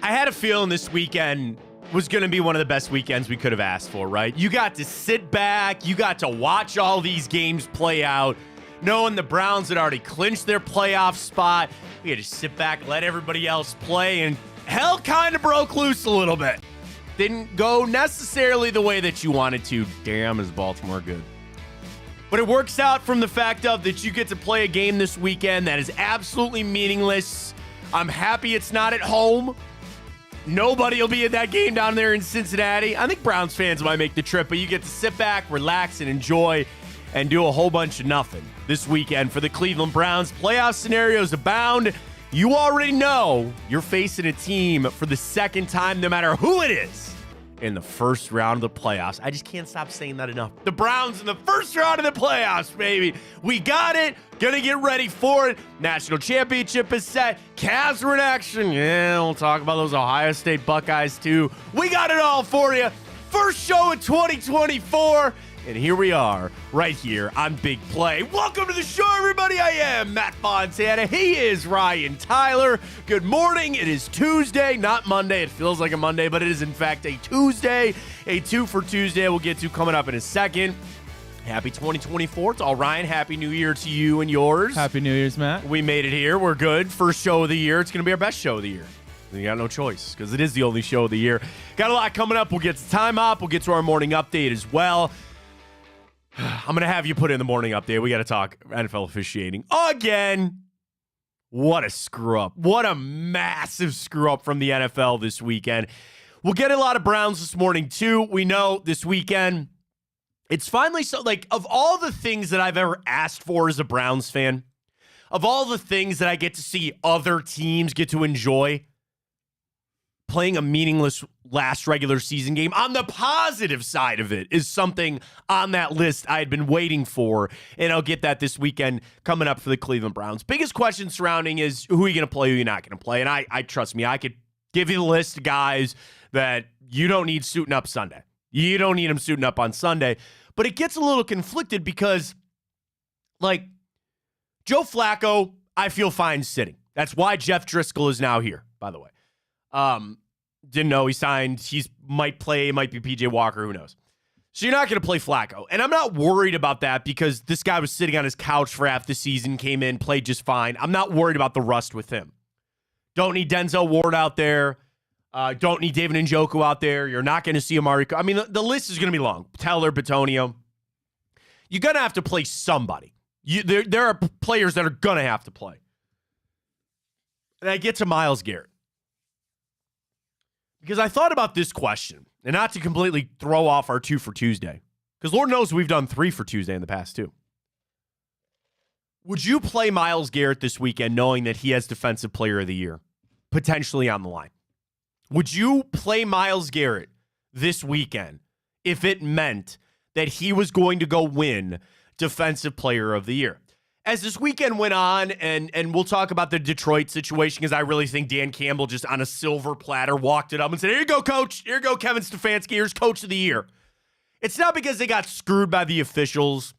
I had a feeling this weekend was going to be one of the best weekends we could have asked for, right? You got to sit back. You got to watch all these games play out, knowing the Browns had already clinched their playoff spot. We had to sit back, let everybody else play, and hell kind of broke loose a little bit. Didn't go necessarily the way that you wanted to. Damn, is Baltimore good. But it works out from the fact of that you get to play a game this weekend that is absolutely meaningless. I'm happy it's not at home. Nobody will be at that game down there in Cincinnati. I think Browns fans might make the trip, but you get to sit back, relax, and enjoy and do a whole bunch of nothing this weekend for the Cleveland Browns. Playoff scenarios abound. You already know you're facing a team for the second time, no matter who it is, in the first round of the playoffs. I just can't stop saying that enough. The Browns in the first round of the playoffs, baby. We got it. Gonna get ready for it. National championship is set. Cavs are in action. Yeah, we'll talk about those Ohio State Buckeyes too. We got it all for you. First show of 2024. And here we are, right here on Big Play. Welcome to the show, everybody. I am Matt Fontana. He is Ryan Tyler. Good morning. It is Tuesday, not Monday. It feels like a Monday, but it is, in fact, a Tuesday. A 2 for Tuesday we'll get to coming up in a second. Happy 2024 to all. Ryan, Happy New Year to you and yours. Happy New Year's, Matt. We made it here. We're good. First show of the year. It's going to be our best show of the year. You got no choice because it is the only show of the year. Got a lot coming up. We'll get to time up. We'll get to our morning update as well. I'm going to have you put in the morning update. We got to talk NFL officiating again. What a screw up. What a massive screw up from the NFL this weekend. We'll get a lot of Browns this morning too. We know this weekend, it's finally so, like, of all the things that I've ever asked for as a Browns fan, of all the things that I get to see other teams get to enjoy, playing a meaningless last regular season game on the positive side of it is something on that list I had been waiting for, and I'll get that this weekend coming up for the Cleveland Browns. Biggest question surrounding is who are you going to play, who are you not going to play, and I trust me, I could give you the list of guys that you don't need suiting up Sunday. You don't need them suiting up on Sunday, but it gets a little conflicted because, like, Joe Flacco, I feel fine sitting. That's why Jeff Driscoll is now here, by the way. Didn't know he signed. He's might play, might be PJ Walker, who knows. So you're not going to play Flacco. And I'm not worried about that because this guy was sitting on his couch for half the season, came in, played just fine. I'm not worried about the rust with him. Don't need Denzel Ward out there. Don't need David Njoku out there. You're not going to see Amari. I mean, the list is going to be long. Teller, Bitonio. You're going to have to play somebody. There are players that are going to have to play. And I get to Myles Garrett. Because I thought about this question, and not to completely throw off our 2 for Tuesday, because Lord knows we've done 3 for Tuesday in the past too. Would you play Myles Garrett this weekend knowing that he has Defensive Player of the Year potentially on the line? Would you play Myles Garrett this weekend if it meant that he was going to go win Defensive Player of the Year? As this weekend went on, and we'll talk about the Detroit situation, because I really think Dan Campbell just on a silver platter walked it up and said, here you go, coach. Here you go, Kevin Stefanski. Here's Coach of the Year. It's not because they got screwed by the officials.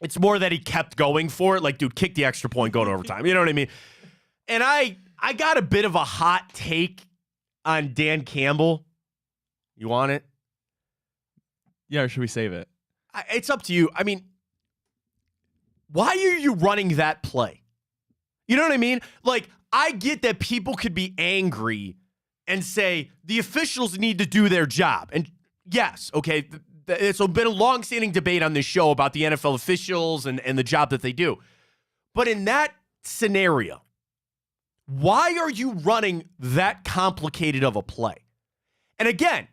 It's more that he kept going for it. Like, dude, kick the extra point, go to overtime. You know what I mean? And I got a bit of a hot take on Dan Campbell. You want it? Yeah, or should we save it? It's up to you. I mean, why are you running that play? You know what I mean? Like, I get that people could be angry and say the officials need to do their job. And yes, okay, it's been a long-standing debate on this show about the NFL officials and the job that they do. But in that scenario, why are you running that complicated of a play? And again,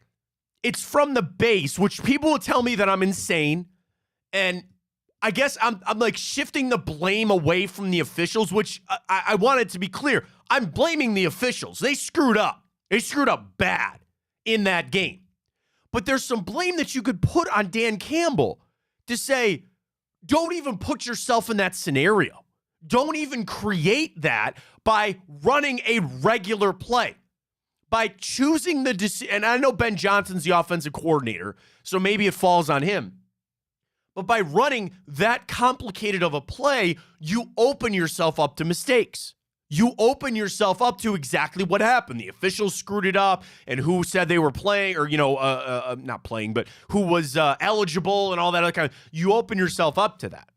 it's from the base, which people will tell me that I'm insane, and I guess I'm like shifting the blame away from the officials, which I wanted to be clear. I'm blaming the officials. They screwed up. They screwed up bad in that game. But there's some blame that you could put on Dan Campbell to say, don't even put yourself in that scenario. Don't even create that by running a regular play. By choosing the decision, and I know Ben Johnson's the offensive coordinator, so maybe it falls on him. But by running that complicated of a play, you open yourself up to mistakes. you open yourself up to exactly what happened. The officials screwed it up, and who said they were playing, or, not playing, but who was eligible and all that other kind of, you open yourself up to that.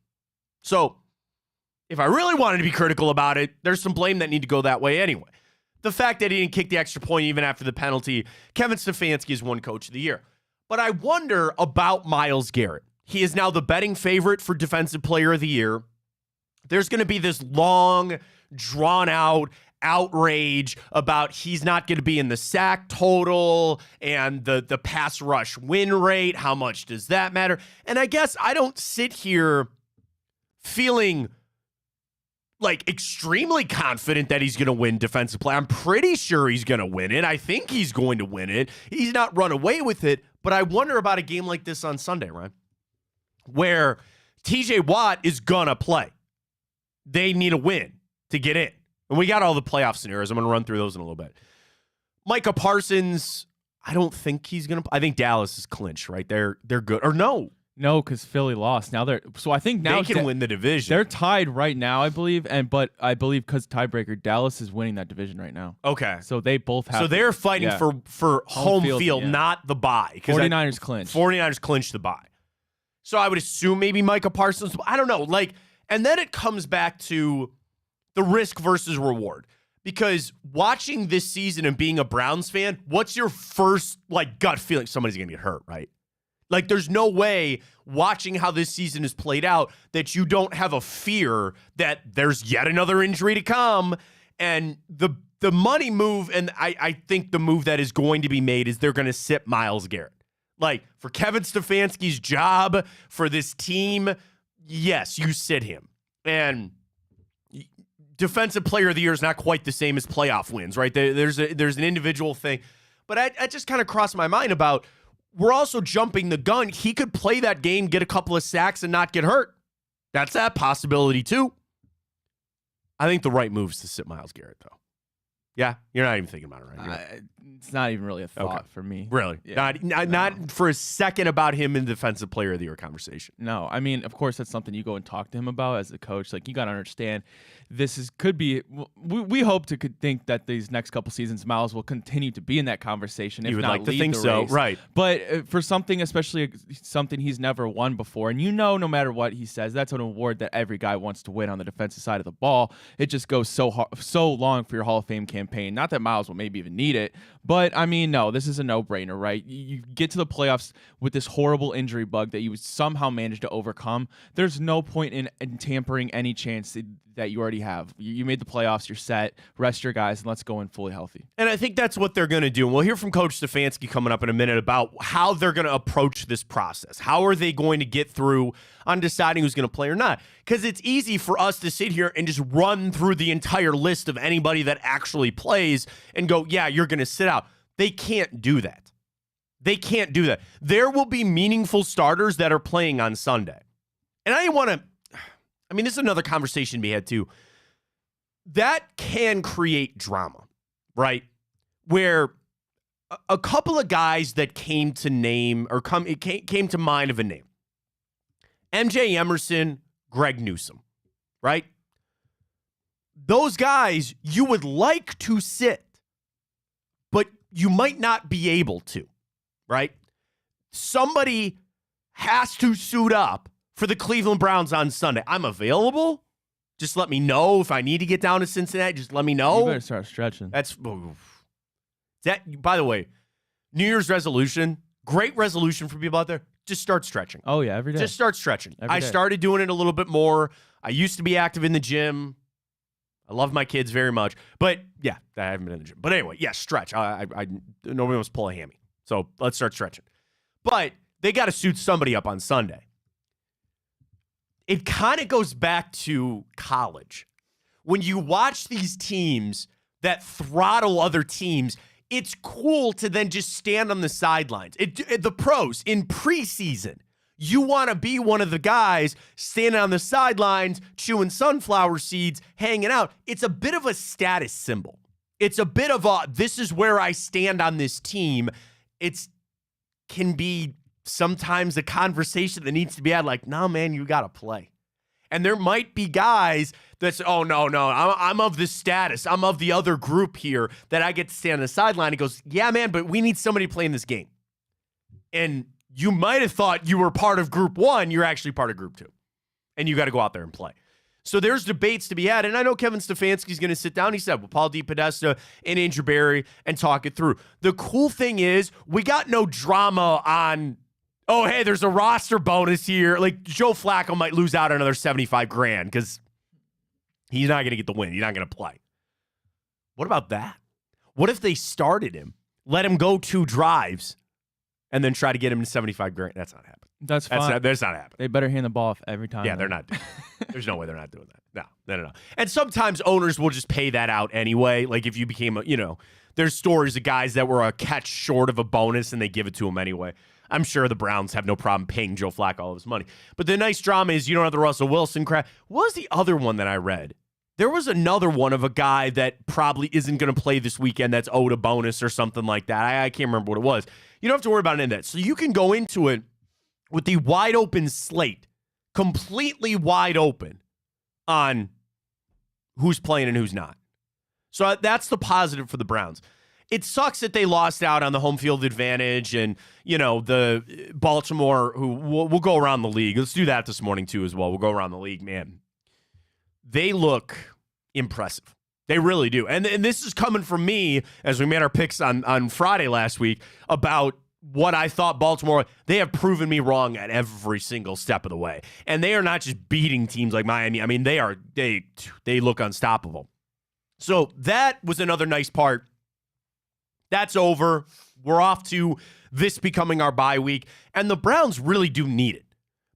So if I really wanted to be critical about it, there's some blame that need to go that way anyway. The fact that he didn't kick the extra point even after the penalty, Kevin Stefanski is one coach of the year. But I wonder about Myles Garrett. He is now the betting favorite for Defensive Player of the Year. There's going to be this long, drawn-out outrage about he's not going to be in the sack total and the pass rush win rate. How much does that matter? And I guess I don't sit here feeling like extremely confident that he's going to win Defensive Player. I'm pretty sure he's going to win it. I think he's going to win it. He's not run away with it. But I wonder about a game like this on Sunday, right? Where TJ Watt is going to play. They need a win to get in. And we got all the playoff scenarios. I'm going to run through those in a little bit. Micah Parsons, I don't think he's going to. I think Dallas is clinched, right? They're good. Or no. No, because Philly lost. Now I think now they can win the division. They're tied right now, I believe. But I believe because tiebreaker, Dallas is winning that division right now. Okay. So they both have. So they're fighting for home field, yeah. not the bye. 49ers clinched. 49ers clinched the bye. So I would assume maybe Micah Parsons. I don't know. And then it comes back to the risk versus reward. Because watching this season and being a Browns fan, what's your first gut feeling? Somebody's going to get hurt, right? There's no way watching how this season is played out that you don't have a fear that there's yet another injury to come. And the money move, and I think the move that is going to be made is they're going to sit Myles Garrett. For Kevin Stefanski's job, for this team, yes, you sit him. And Defensive Player of the Year is not quite the same as playoff wins, right? There's an individual thing. But I just kind of crossed my mind about, we're also jumping the gun. He could play that game, get a couple of sacks, and not get hurt. That's that possibility, too. I think the right move is to sit Myles Garrett, though. Yeah? You're not even thinking about it, right? It's not even really a thought for me. Really? Yeah. Not for a second about him in the Defensive Player of the Year conversation. No. I mean, of course, that's something you go and talk to him about as a coach. You got to understand, could be. We hope to think that these next couple seasons, Myles will continue to be in that conversation. If you would not like to lead think the so, race. right? But for something, especially something he's never won before, and no matter what he says, that's an award that every guy wants to win on the defensive side of the ball. It just goes so long for your Hall of Fame campaign. Not that Myles will maybe even need it, but I mean, no, this is a no-brainer, right? You get to the playoffs with this horrible injury bug that you somehow managed to overcome. There's no point in tampering any chance that you already have. You made the playoffs, you're set, rest your guys, and let's go in fully healthy. And I think that's what they're going to do. And we'll hear from Coach Stefanski coming up in a minute about how they're going to approach this process. How are they going to get through on deciding who's going to play or not? Because it's easy for us to sit here and just run through the entire list of anybody that actually plays and go, yeah, you're going to sit out. They can't do that. They can't do that. There will be meaningful starters that are playing on Sunday. And I want to, this is another conversation we had too. That can create drama, right? Where a couple of guys that came to mind of a name. MJ Emerson, Greg Newsome, right? Those guys you would like to sit, but you might not be able to, right? Somebody has to suit up for the Cleveland Browns on Sunday. I'm available. Just let me know if I need to get down to Cincinnati. Just let me know. You better start stretching. By the way, New Year's resolution, great resolution for people out there. Just start stretching. Oh, yeah, every day. Just start stretching. I started doing it a little bit more. I used to be active in the gym. I love my kids very much. But, yeah, I haven't been in the gym. But anyway, yeah, stretch. Nobody wants to pull a hammy. So let's start stretching. But they got to suit somebody up on Sunday. It kind of goes back to college. When you watch these teams that throttle other teams, it's cool to then just stand on the sidelines. The pros, in preseason, you want to be one of the guys standing on the sidelines, chewing sunflower seeds, hanging out. It's a bit of a status symbol. It's a bit of this is where I stand on this team. Can be sometimes a conversation that needs to be had, nah, man, you got to play. And there might be guys that say, oh, no, I'm of this status. I'm of the other group here that I get to stand on the sideline. He goes, yeah, man, but we need somebody playing this game. And you might have thought you were part of group one. You're actually part of group two. And you got to go out there and play. So there's debates to be had. And I know Kevin Stefanski's going to sit down, he said, with Paul DePodesta and Andrew Berry and talk it through. The cool thing is we got no drama on, oh, hey, there's a roster bonus here. Like Joe Flacco might lose out on another $75,000 because he's not going to get the win. He's not going to play. What about that? What if they started him, let him go 2 drives, and then try to get him to $75,000? That's not happening. That's fine. That's not happening. They better hand the ball off every time. Yeah, they're not doing that. There's no way they're not doing that. No. And sometimes owners will just pay that out anyway. Like if you became there's stories of guys that were a catch short of a bonus and they give it to him anyway. I'm sure the Browns have no problem paying Joe Flacco all of his money. But the nice drama is you don't have the Russell Wilson crap. What was the other one that I read? There was another one of a guy that probably isn't going to play this weekend that's owed a bonus or something like that. I can't remember what it was. You don't have to worry about any of that. So you can go into it with the wide open slate, completely wide open on who's playing and who's not. So that's the positive for the Browns. It sucks that they lost out on the home field advantage and, the Baltimore, who we'll go around the league. Let's do that this morning, too, as well. We'll go around the league, man. They look impressive. They really do. And this is coming from me as we made our picks on Friday last week about what I thought Baltimore, they have proven me wrong at every single step of the way. And they are not just beating teams like Miami. I mean, they look unstoppable. So that was another nice part. That's over. We're off to this becoming our bye week. And the Browns really do need it.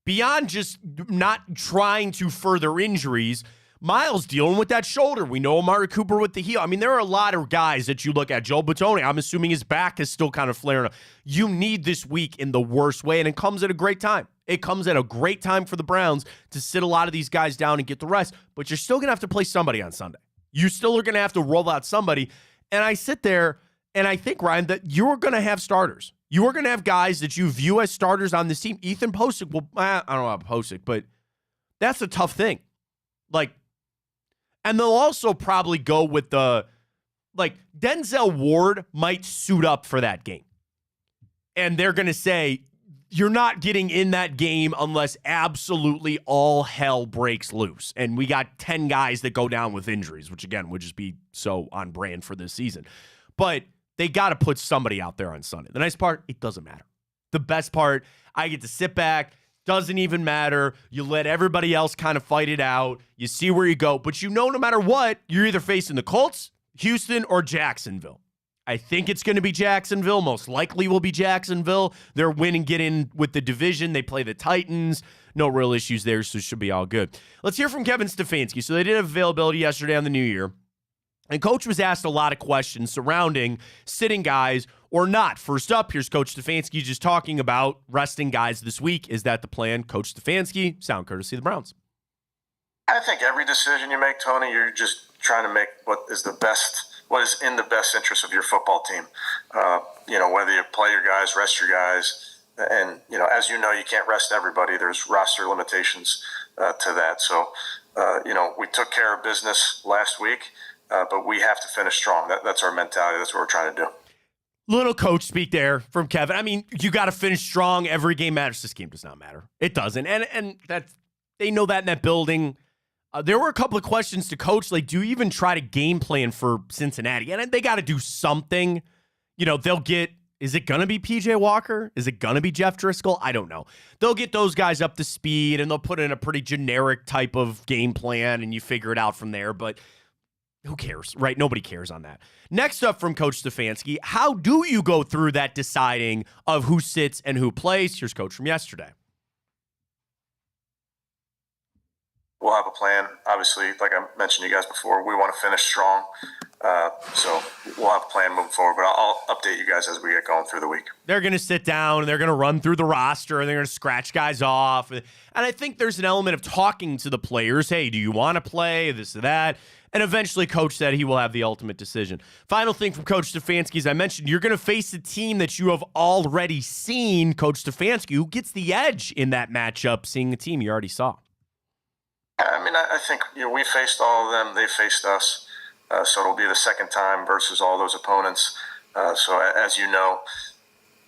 Beyond just not trying to further injuries, Miles dealing with that shoulder. We know Amari Cooper with the heel. I mean, there are a lot of guys that you look at. Joe Batone, I'm assuming his back is still kind of flaring up. You need this week in the worst way, and it comes at a great time. It comes at a great time for the Browns to sit a lot of these guys down and get the rest, but you're still going to have to play somebody on Sunday. You still are going to have to roll out somebody. And I sit there, and I think, Ryan, that you're going to have starters. You are going to have guys that you view as starters on this team. Ethan Posick, I don't know about Posick, but that's a tough thing. And they'll also probably go with Denzel Ward might suit up for that game. And they're going to say, you're not getting in that game unless absolutely all hell breaks loose. And we got 10 guys that go down with injuries, which, again, would just be so on brand for this season. But they got to put somebody out there on Sunday. The nice part, it doesn't matter. The best part, I get to sit back. Doesn't even matter. You let everybody else kind of fight it out. You see where you go. But no matter what, you're either facing the Colts, Houston, or Jacksonville. I think it's going to be Jacksonville. Most likely will be Jacksonville. They're winning, get in with the division. They play the Titans. No real issues there, so it should be all good. Let's hear from Kevin Stefanski. So they did have availability yesterday on the New Year. And Coach was asked a lot of questions surrounding sitting guys or not. First up, here's Coach Stefanski just talking about resting guys this week. Is that the plan? Coach Stefanski, sound courtesy of the Browns. I think every decision you make, Tony, you're just trying to make what is in the best interest of your football team. Whether you play your guys, rest your guys, and as you know, you can't rest everybody. There's roster limitations to that. So, we took care of business last week. But we have to finish strong. That's our mentality. That's what we're trying to do. Little coach speak there from Kevin. I mean, you got to finish strong. Every game matters. This game does not matter. It doesn't. And that's, they know that in that building. There were a couple of questions to Coach. Like, do you even try to game plan for Cincinnati? And they got to do something. They'll get, is it going to be PJ Walker? Is it going to be Jeff Driscoll? I don't know. They'll get those guys up to speed, and they'll put in a pretty generic type of game plan, and you figure it out from there. But who cares, right? Nobody cares on that. Next up from Coach Stefanski, how do you go through that deciding of who sits and who plays? Here's Coach from yesterday. We'll have a plan. Obviously, like I mentioned to you guys before, we want to finish strong. So we'll have a plan moving forward, but I'll update you guys as we get going through the week. They're going to sit down, and they're going to run through the roster, and they're going to scratch guys off. And I think there's an element of talking to the players. Hey, do you want to play this or that? And eventually, Coach said he will have the ultimate decision. Final thing from Coach Stefanski, as I mentioned, you're going to face a team that you have already seen. Coach Stefanski, who gets the edge in that matchup, seeing the team you already saw. I mean, I think we faced all of them. They faced us. So it'll be the second time versus all those opponents. So as you know,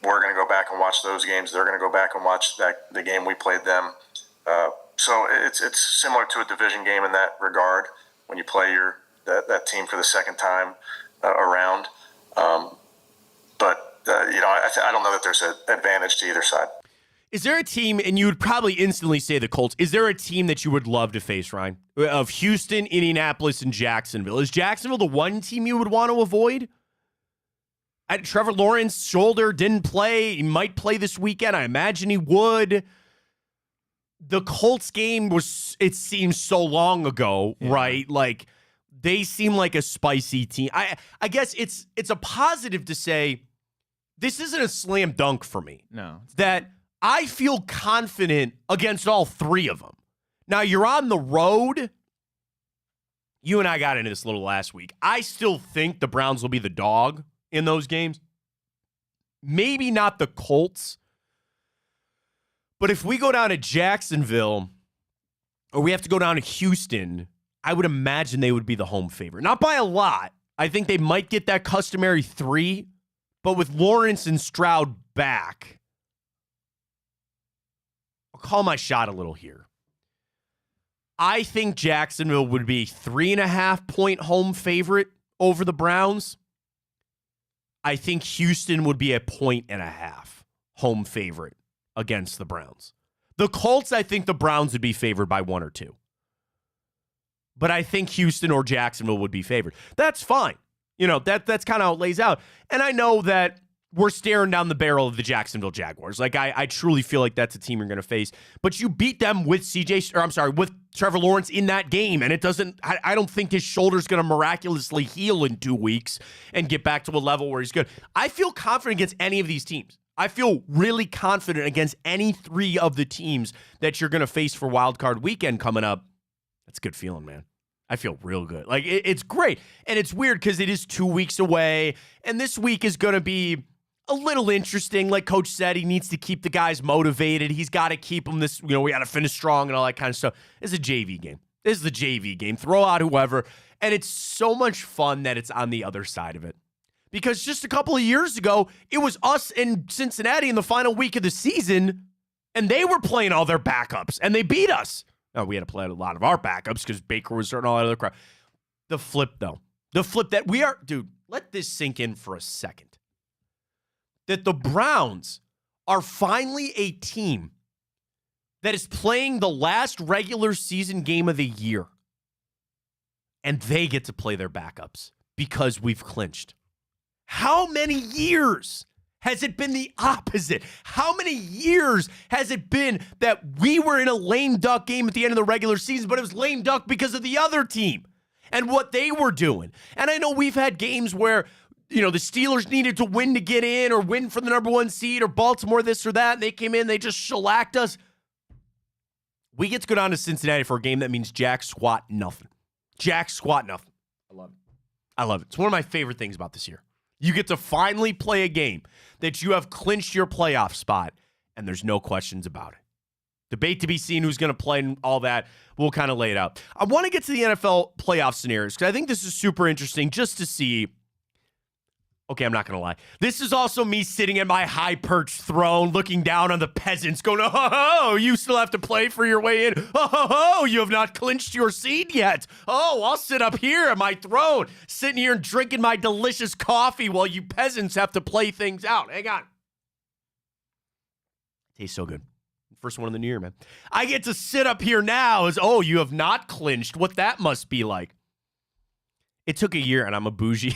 we're going to go back and watch those games. They're going to go back and watch the game we played them. So it's similar to a division game in that regard when you play that team for the second time around. But I don't know that there's an advantage to either side. Is there a team, and you would probably instantly say the Colts, is there a team that you would love to face, Ryan? Of Houston, Indianapolis, and Jacksonville. Is Jacksonville the one team you would want to avoid? Trevor Lawrence, shoulder, didn't play. He might play this weekend. I imagine he would. The Colts game it seems so long ago, right? Like, they seem like a spicy team. I guess it's a positive to say this isn't a slam dunk for me. No. That I feel confident against all three of them. Now, you're on the road. You and I got into this a little last week. I still think the Browns will be the dog in those games. Maybe not the Colts. But if we go down to Jacksonville or we have to go down to Houston, I would imagine they would be the home favorite. Not by a lot. I think they might get that customary 3. But with Lawrence and Stroud back, I'll call my shot a little here. I think Jacksonville would be 3.5-point home favorite over the Browns. I think Houston would be 1.5 home favorite against the Browns. The Colts, I think the Browns would be favored by 1 or 2. But I think Houston or Jacksonville would be favored. That's fine. That's kind of how it lays out. And I know that we're staring down the barrel of the Jacksonville Jaguars. Like, I truly feel like that's a team you're going to face. But you beat them with with Trevor Lawrence in that game. And I don't think his shoulder's going to miraculously heal in 2 weeks and get back to a level where he's good. I feel confident against any of these teams. I feel really confident against any 3 of the teams that you're going to face for Wild Card Weekend coming up. That's a good feeling, man. I feel real good. Like, it's great. And it's weird because it is 2 weeks away. And this week is going to be a little interesting. Like Coach said, he needs to keep the guys motivated. He's got to keep them we got to finish strong and all that kind of stuff. It's a JV game. This is the JV game. Throw out whoever. And it's so much fun that it's on the other side of it. Because just a couple of years ago, it was us in Cincinnati in the final week of the season, and they were playing all their backups, and they beat us. Now, we had to play a lot of our backups because Baker was starting all that other crap. The flip, though. The flip that we are... Dude, let this sink in for a second. That the Browns are finally a team that is playing the last regular season game of the year. And they get to play their backups because we've clinched. How many years has it been the opposite? How many years has it been that we were in a lame duck game at the end of the regular season, but it was lame duck because of the other team and what they were doing? And I know we've had games where, the Steelers needed to win to get in or win for the number 1 seed or Baltimore this or that, and they came in, they just shellacked us. We get to go down to Cincinnati for a game that means jack squat nothing. Jack squat nothing. I love it. I love it. It's one of my favorite things about this year. You get to finally play a game that you have clinched your playoff spot, and there's no questions about it. Debate to be seen who's going to play and all that. We'll kind of lay it out. I want to get to the NFL playoff scenarios because I think this is super interesting just to see. Okay, I'm not going to lie. This is also me sitting in my high-perched throne looking down on the peasants going, oh, you still have to play for your way in. Oh, you have not clinched your seat yet. Oh, I'll sit up here at my throne, sitting here and drinking my delicious coffee while you peasants have to play things out. Hang on. Tastes so good. First one of the new year, man. I get to sit up here now as, you have not clinched. What that must be like. It took a year, and I'm a bougie.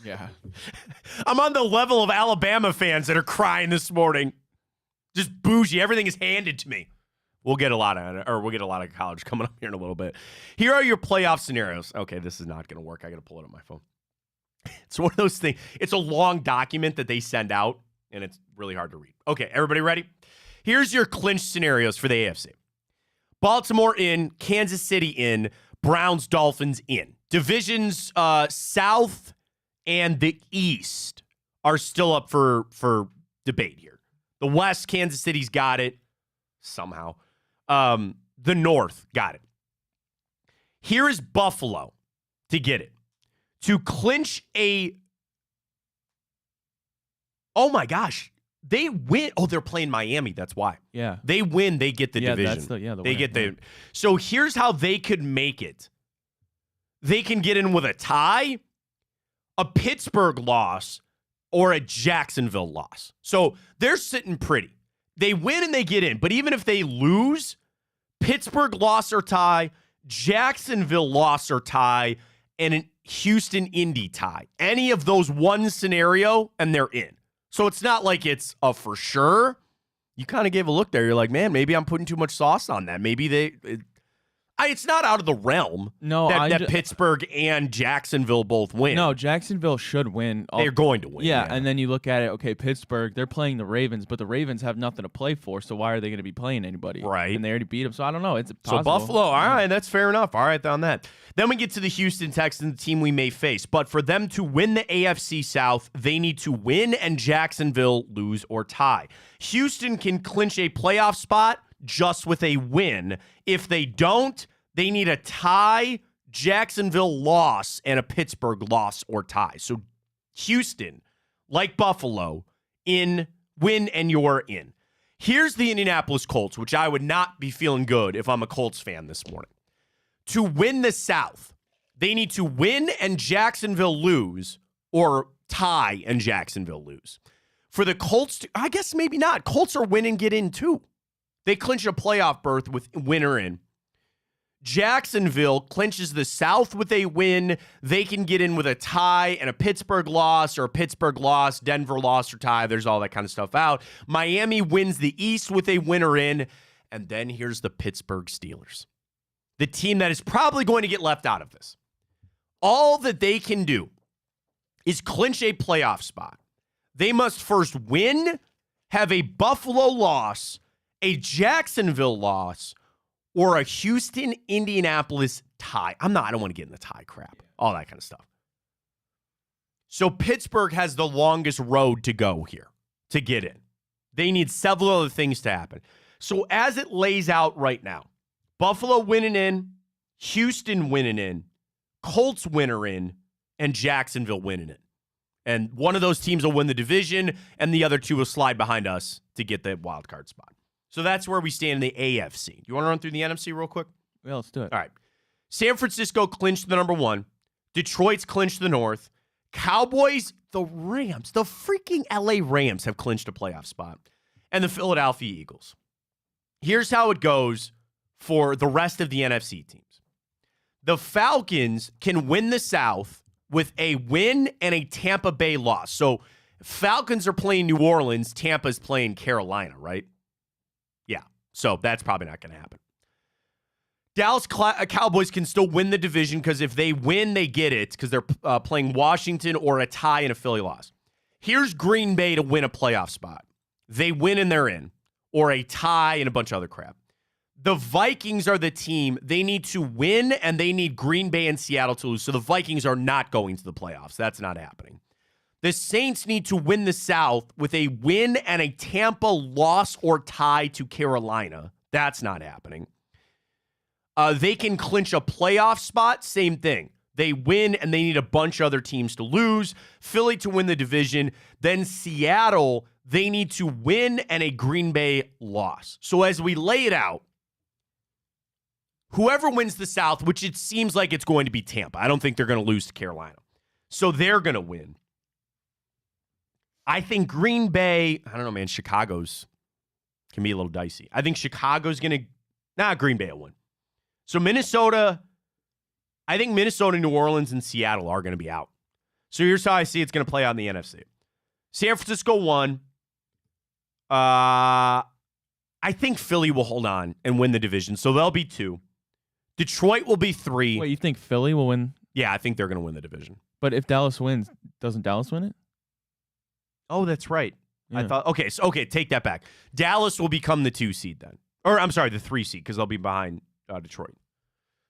Yeah. I'm on the level of Alabama fans that are crying this morning. Just bougie. Everything is handed to me. We'll get a lot of college coming up here in a little bit. Here are your playoff scenarios. Okay, this is not going to work. I got to pull it on my phone. It's one of those things. It's a long document that they send out, and it's really hard to read. Okay, everybody ready? Here's your clinch scenarios for the AFC. Baltimore in, Kansas City in, Browns, Dolphins in. Divisions South and the East are still up for debate here. The West, Kansas City's got it somehow. The North got it. Here is Buffalo to get it. To clinch oh my gosh, they win. Oh, they're playing Miami. That's why. Yeah. They win, they get the division. That's the they winner. get the. So here's how they could make it. They can get in with a tie, a Pittsburgh loss, or a Jacksonville loss. So they're sitting pretty. They win and they get in. But even if they lose, Pittsburgh loss or tie, Jacksonville loss or tie, and an Houston Indy tie. Any of those one scenario, and they're in. So it's not like it's a for sure. You kind of gave a look there. You're like, man, maybe I'm putting too much sauce on that. Maybe it's not out of the realm that Pittsburgh and Jacksonville both win. No, Jacksonville should win. They're going to win. Yeah, and then you look at it, okay, Pittsburgh, they're playing the Ravens, but the Ravens have nothing to play for, so why are they going to be playing anybody? Right. And they already beat them, so I don't know. It's possible. So Buffalo, all right, that's fair enough. All right, on that. Then we get to the Houston Texans, the team we may face. But for them to win the AFC South, they need to win and Jacksonville lose or tie. Houston can clinch a playoff spot just with a win. If they don't, they need a tie, Jacksonville loss, and a Pittsburgh loss or tie. So Houston, like Buffalo, win and you're in. Here's the Indianapolis Colts, which I would not be feeling good if I'm a Colts fan this morning. To win the South, they need to win and Jacksonville lose or tie and Jacksonville lose. For the Colts, I guess maybe not. Colts are win and get in too. They clinch a playoff berth with winner in. Jacksonville clinches the South with a win. They can get in with a tie and a Pittsburgh loss or a Pittsburgh loss, Denver loss or tie. There's all that kind of stuff out. Miami wins the East with a winner in. And then here's the Pittsburgh Steelers, the team that is probably going to get left out of this. All that they can do is clinch a playoff spot. They must first win, have a Buffalo loss, a Jacksonville loss, or a Houston-Indianapolis tie. I don't want to get in the tie crap. All that kind of stuff. So Pittsburgh has the longest road to go here to get in. They need several other things to happen. So as it lays out right now, Buffalo winning in, Houston winning in, Colts winner in, and Jacksonville winning in. And one of those teams will win the division, and the other two will slide behind us to get the wild card spot. So that's where we stand in the AFC. Do you want to run through the NFC real quick? Yeah, let's do it. All right. San Francisco clinched the number one. Detroit's clinched the North. Cowboys, the Rams, the freaking LA Rams have clinched a playoff spot. And the Philadelphia Eagles. Here's how it goes for the rest of the NFC teams. The Falcons can win the South with a win and a Tampa Bay loss. So Falcons are playing New Orleans. Tampa's playing Carolina, right? Yeah, so that's probably not going to happen. Dallas Cowboys can still win the division because if they win, they get it because they're playing Washington or a tie and a Philly loss. Here's Green Bay to win a playoff spot. They win and they're in, or a tie and a bunch of other crap. The Vikings are the team. They need to win and they need Green Bay and Seattle to lose. So the Vikings are not going to the playoffs. That's not happening. The Saints need to win the South with a win and a Tampa loss or tie to Carolina. That's not happening. They can clinch a playoff spot. Same thing. They win and they need a bunch of other teams to lose. Philly to win the division. Then Seattle, they need to win and a Green Bay loss. So as we lay it out, whoever wins the South, which it seems like it's going to be Tampa. I don't think they're going to lose to Carolina. So they're going to win. I think Green Bay, I don't know, man, Chicago's can be a little dicey. I think Chicago's going to, Green Bay will win. So Minnesota, I think Minnesota, New Orleans, and Seattle are going to be out. So here's how I see it's going to play out in the NFC. San Francisco won. I think Philly will hold on and win the division. So they'll be 2. Detroit will be 3. Wait, you think Philly will win? Yeah, I think they're going to win the division. But if Dallas wins, doesn't Dallas win it? Oh, that's right. Yeah. I thought, okay, take that back. Dallas will become the 2 seed then. Or I'm sorry, the 3 seed because they'll be behind Detroit.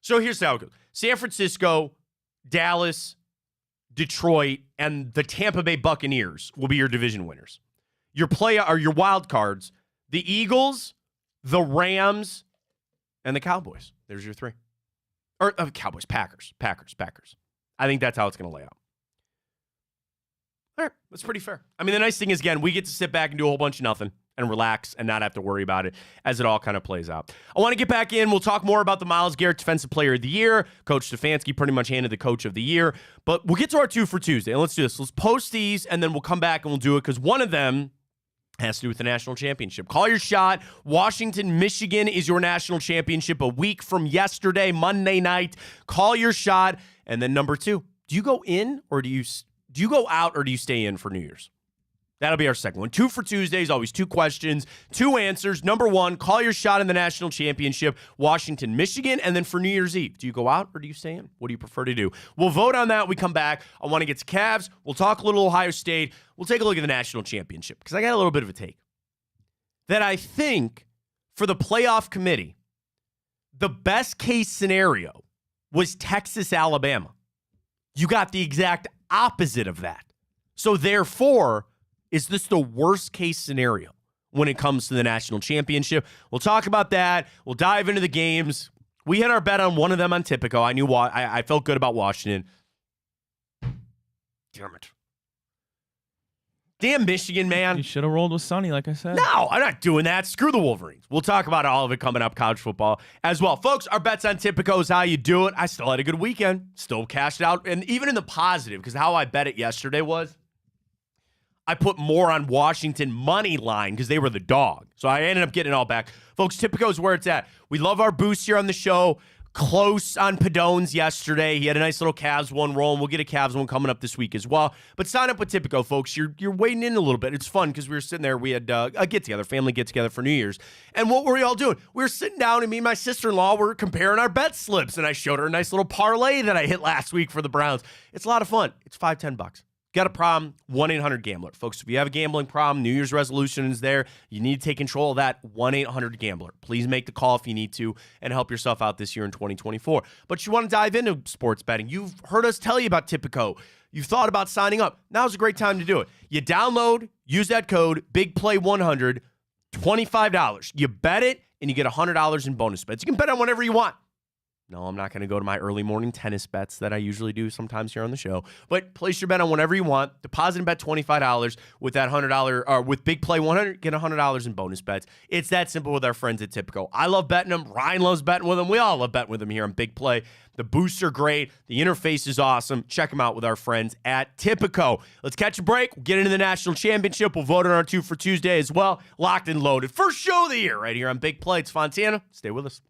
So here's how it goes. San Francisco, Dallas, Detroit, and the Tampa Bay Buccaneers will be your division winners. Your wild cards, the Eagles, the Rams, and the Cowboys. There's your 3. Or Cowboys, Packers. I think that's how it's going to lay out. All right, that's pretty fair. I mean, the nice thing is, again, we get to sit back and do a whole bunch of nothing and relax and not have to worry about it as it all kind of plays out. I want to get back in. We'll talk more about the Myles Garrett Defensive Player of the Year. Coach Stefanski pretty much handed the Coach of the Year. But we'll get to our 2 for Tuesday. And let's do this. Let's post these, and then we'll come back and we'll do it because one of them has to do with the national championship. Call your shot. Washington, Michigan is your national championship a week from yesterday, Monday night. Call your shot. And then number 2, do you go in or do you go out or do you stay in for New Year's? That'll be our second one. 2 for Tuesdays, always 2 questions, 2 answers. Number 1, call your shot in the national championship, Washington, Michigan. And then for New Year's Eve, do you go out or do you stay in? What do you prefer to do? We'll vote on that when we come back. I want to get to Cavs. We'll talk a little Ohio State. We'll take a look at the national championship because I got a little bit of a take. That I think for the playoff committee, the best case scenario was Texas, Alabama. You got the exact opposite of that. So therefore, is this the worst case scenario when it comes to the national championship? We'll talk about that. We'll dive into the games. We had our bet on one of them on Tipico. I felt good about Washington. Damn it. Damn Michigan, man. You should have rolled with Sonny, like I said. No, I'm not doing that. Screw the Wolverines. We'll talk about all of it coming up, college football as well. Folks, our bets on Tipico is how you do it. I still had a good weekend. Still cashed out. And even in the positive, because how I bet it yesterday was, I put more on Washington money line because they were the dog. So I ended up getting it all back. Folks, Tipico is where it's at. We love our boost here on the show. Close on Padone's yesterday. He had a nice little Cavs one rolling. We'll get a Cavs one coming up this week as well. But sign up with Tipico, folks. You're waiting in a little bit. It's fun because we were sitting there. We had a get-together, family get-together for New Year's. And what were we all doing? We were sitting down, and me and my sister-in-law were comparing our bet slips. And I showed her a nice little parlay that I hit last week for the Browns. It's a lot of fun. It's $5-10. Got a problem? 1-800-GAMBLER. Folks, if you have a gambling problem, New Year's resolution is there. You need to take control of that. 1-800-GAMBLER. Please make the call if you need to and help yourself out this year in 2024. But you want to dive into sports betting. You've heard us tell you about Tipico. You've thought about signing up. Now's a great time to do it. You download, use that code, BIGPLAY100, $25. You bet it, and you get $100 in bonus bets. You can bet on whatever you want. No, I'm not going to go to my early morning tennis bets that I usually do sometimes here on the show. But place your bet on whatever you want. Deposit and bet $25 with that $100 or with Big Play 100. Get $100 in bonus bets. It's that simple with our friends at Tipico. I love betting them. Ryan loves betting with them. We all love betting with them here on Big Play. The boosts are great. The interface is awesome. Check them out with our friends at Tipico. Let's catch a break. We'll get into the national championship. We'll vote on our 2 for Tuesday as well. Locked and loaded. First show of the year right here on Big Play. It's Fontana. Stay with us.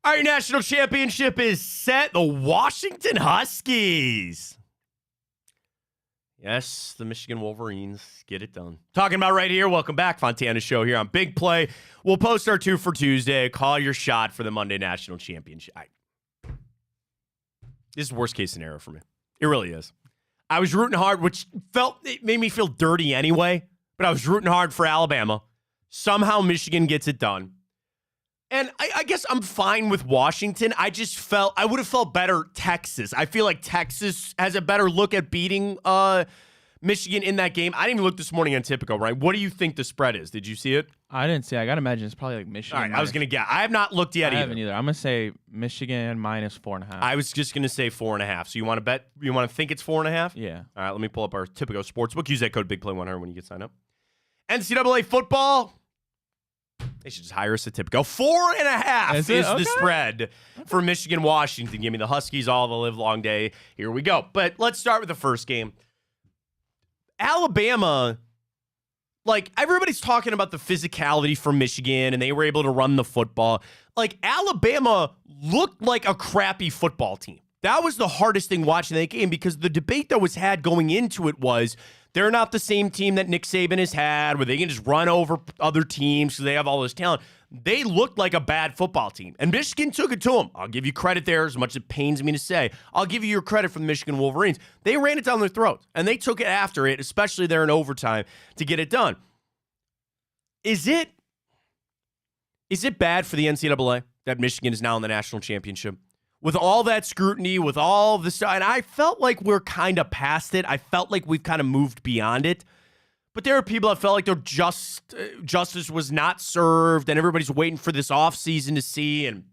All right, national championship is set. The Washington Huskies. Yes, the Michigan Wolverines get it done. Talking about right here. Welcome back. Fontana Show here on Big Play. We'll post our 2 for Tuesday. Call your shot for the Monday National Championship. This is worst case scenario for me. It really is. I was rooting hard, which it made me feel dirty anyway, but I was rooting hard for Alabama. Somehow Michigan gets it done. And I guess I'm fine with Washington. I just felt I would have felt better Texas. I feel like Texas has a better look at beating Michigan in that game. I didn't even look this morning on Tipico, right? What do you think the spread is? Did you see it? I didn't see it. I got to imagine it's probably like Michigan. All right, I was going to guess. I have not looked yet I either. haven't either. I'm going to say Michigan -4.5. I was just going to say 4.5. So you want to bet? You want to think it's 4.5? Yeah. All right, let me pull up our Tipico Sportsbook. Use that code BigPlay100 when you get signed up. NCAA football. They should just hire us at Tipico. 4.5 is the spread for Michigan, Washington. Give me the Huskies all the live long day. Here we go. But let's start with the first game. Alabama, like everybody's talking about the physicality for Michigan and they were able to run the football. Like Alabama looked like a crappy football team. That was the hardest thing watching that game because the debate that was had going into it was they're not the same team that Nick Saban has had where they can just run over other teams because they have all this talent. They looked like a bad football team, and Michigan took it to them. I'll give you credit there, as much as it pains me to say. I'll give you your credit for the Michigan Wolverines. They ran it down their throats, and they took it after it, especially there in overtime, to get it done. Is it bad for the NCAA that Michigan is now in the national championship? With all that scrutiny, with all the stuff, and I felt like we're kind of past it. I felt like we've kind of moved beyond it. But there are people that felt like justice was not served, and everybody's waiting for this offseason to see, and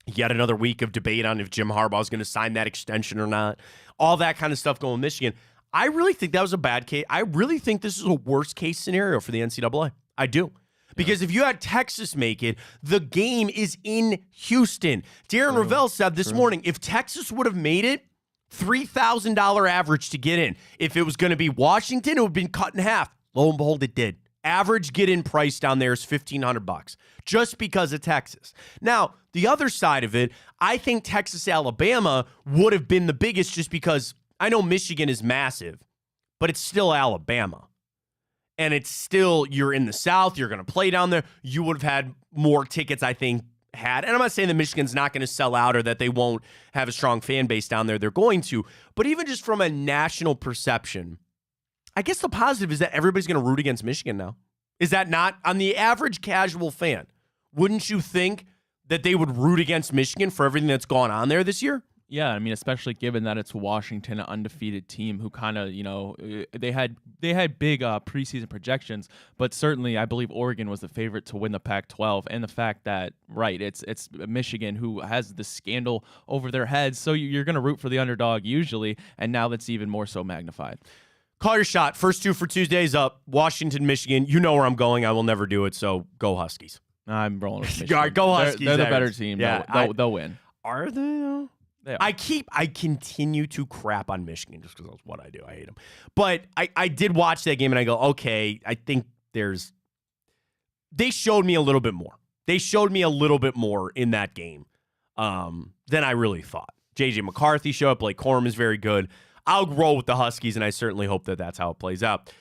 yet another week of debate on if Jim Harbaugh is going to sign that extension or not. All that kind of stuff going with Michigan. I really think that was a bad case. I really think this is a worst case scenario for the NCAA. I do. Because if you had Texas make it, the game is in Houston. Darren Ravel said this morning, if Texas would have made it, $3,000 average to get in. If it was going to be Washington, it would have been cut in half. Lo and behold, it did. Average get-in price down there is $1,500 just because of Texas. Now, the other side of it, I think Texas-Alabama would have been the biggest just because I know Michigan is massive, but it's still Alabama. And it's still, you're in the South, you're going to play down there. You would have had more tickets, I think, had. And I'm not saying that Michigan's not going to sell out or that they won't have a strong fan base down there. They're going to. But even just from a national perception, I guess the positive is that everybody's going to root against Michigan now. Is that not? On the average casual fan, wouldn't you think that they would root against Michigan for everything that's gone on there this year? Yeah, I mean, especially given that it's Washington, an undefeated team who kind of, they had big preseason projections, but certainly I believe Oregon was the favorite to win the Pac-12, and the fact that, right, it's Michigan who has the scandal over their heads, so you're going to root for the underdog usually, and now that's even more so magnified. Call your shot. First 2 for Tuesdays up. Washington, Michigan. You know where I'm going. I will never do it, so go Huskies. I'm rolling with Michigan. All right, go Huskies. They're the better team. Yeah, they'll win. Are they? They are. I continue to crap on Michigan just because that's what I do. I hate them. But I did watch that game and I go, okay, I think they showed me a little bit more. They showed me a little bit more in that game than I really thought. J.J. McCarthy showed up. Blake Corum is very good. I'll roll with the Huskies, and I certainly hope that that's how it plays out.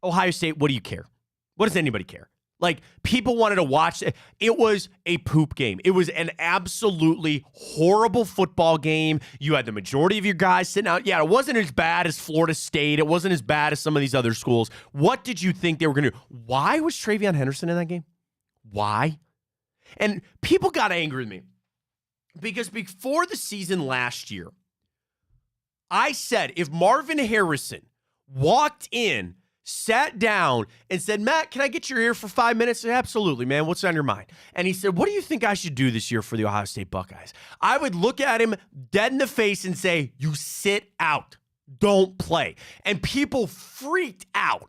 Ohio State, what do you care? What does anybody care? Like, people wanted to watch it. It was a poop game. It was an absolutely horrible football game. You had the majority of your guys sitting out. Yeah, it wasn't as bad as Florida State. It wasn't as bad as some of these other schools. What did you think they were going to do? Why was Travion Henderson in that game? Why? And people got angry with me because before the season last year, I said if Marvin Harrison walked in, sat down, and said, Matt, can I get your ear for 5 minutes? I said, absolutely, man. What's on your mind? And he said, what do you think I should do this year for the Ohio State Buckeyes? I would look at him dead in the face and say, you sit out. Don't play. And people freaked out.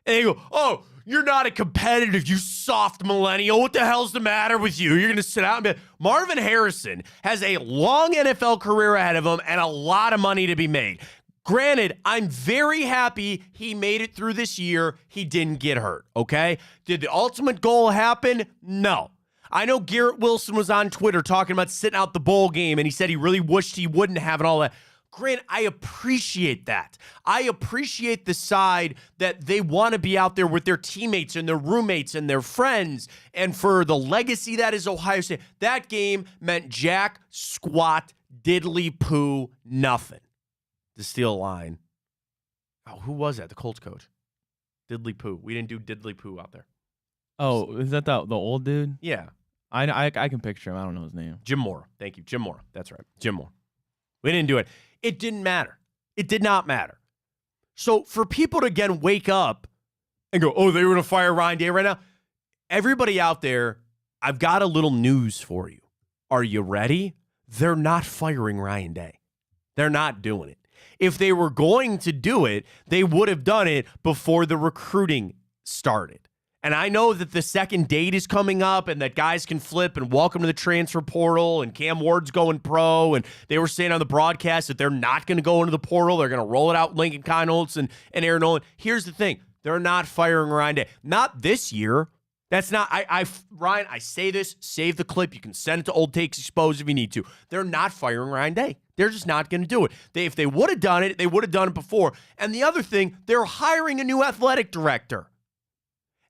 And they go, oh, you're not a competitive, you soft millennial. What the hell's the matter with you? You're going to sit out and be... Marvin Harrison has a long NFL career ahead of him and a lot of money to be made. Granted, I'm very happy he made it through this year. He didn't get hurt, okay? Did the ultimate goal happen? No. I know Garrett Wilson was on Twitter talking about sitting out the bowl game, and he said he really wished he wouldn't have and all that. Grant, I appreciate that. I appreciate the side that they want to be out there with their teammates and their roommates and their friends. And for the legacy that is Ohio State, that game meant jack, squat, diddly poo, nothing. To steal a line. Oh, who was that? The Colts coach. Diddly poo. We didn't do diddly poo out there. Oh, is that the old dude? Yeah. I can picture him. I don't know his name. Jim Mora. Thank you. Jim Mora. That's right. Jim Mora. We didn't do it. It didn't matter. It did not matter. So for people to, again, wake up and go, oh, they were going to fire Ryan Day right now. Everybody out there, I've got a little news for you. Are you ready? They're not firing Ryan Day. They're not doing it. If they were going to do it, they would have done it before the recruiting started. And I know that the second date is coming up and that guys can flip and welcome to the transfer portal and Cam Ward's going pro. And they were saying on the broadcast that they're not going to go into the portal. They're going to roll it out Lincoln Kienholz and Aaron Nolan. Here's the thing. They're not firing Ryan Day. Not this year. That's not, Ryan, I say this, save the clip. You can send it to Old Takes Exposed if you need to. They're not firing Ryan Day. They're just not going to do it. If they would have done it, they would have done it before. And the other thing, they're hiring a new athletic director.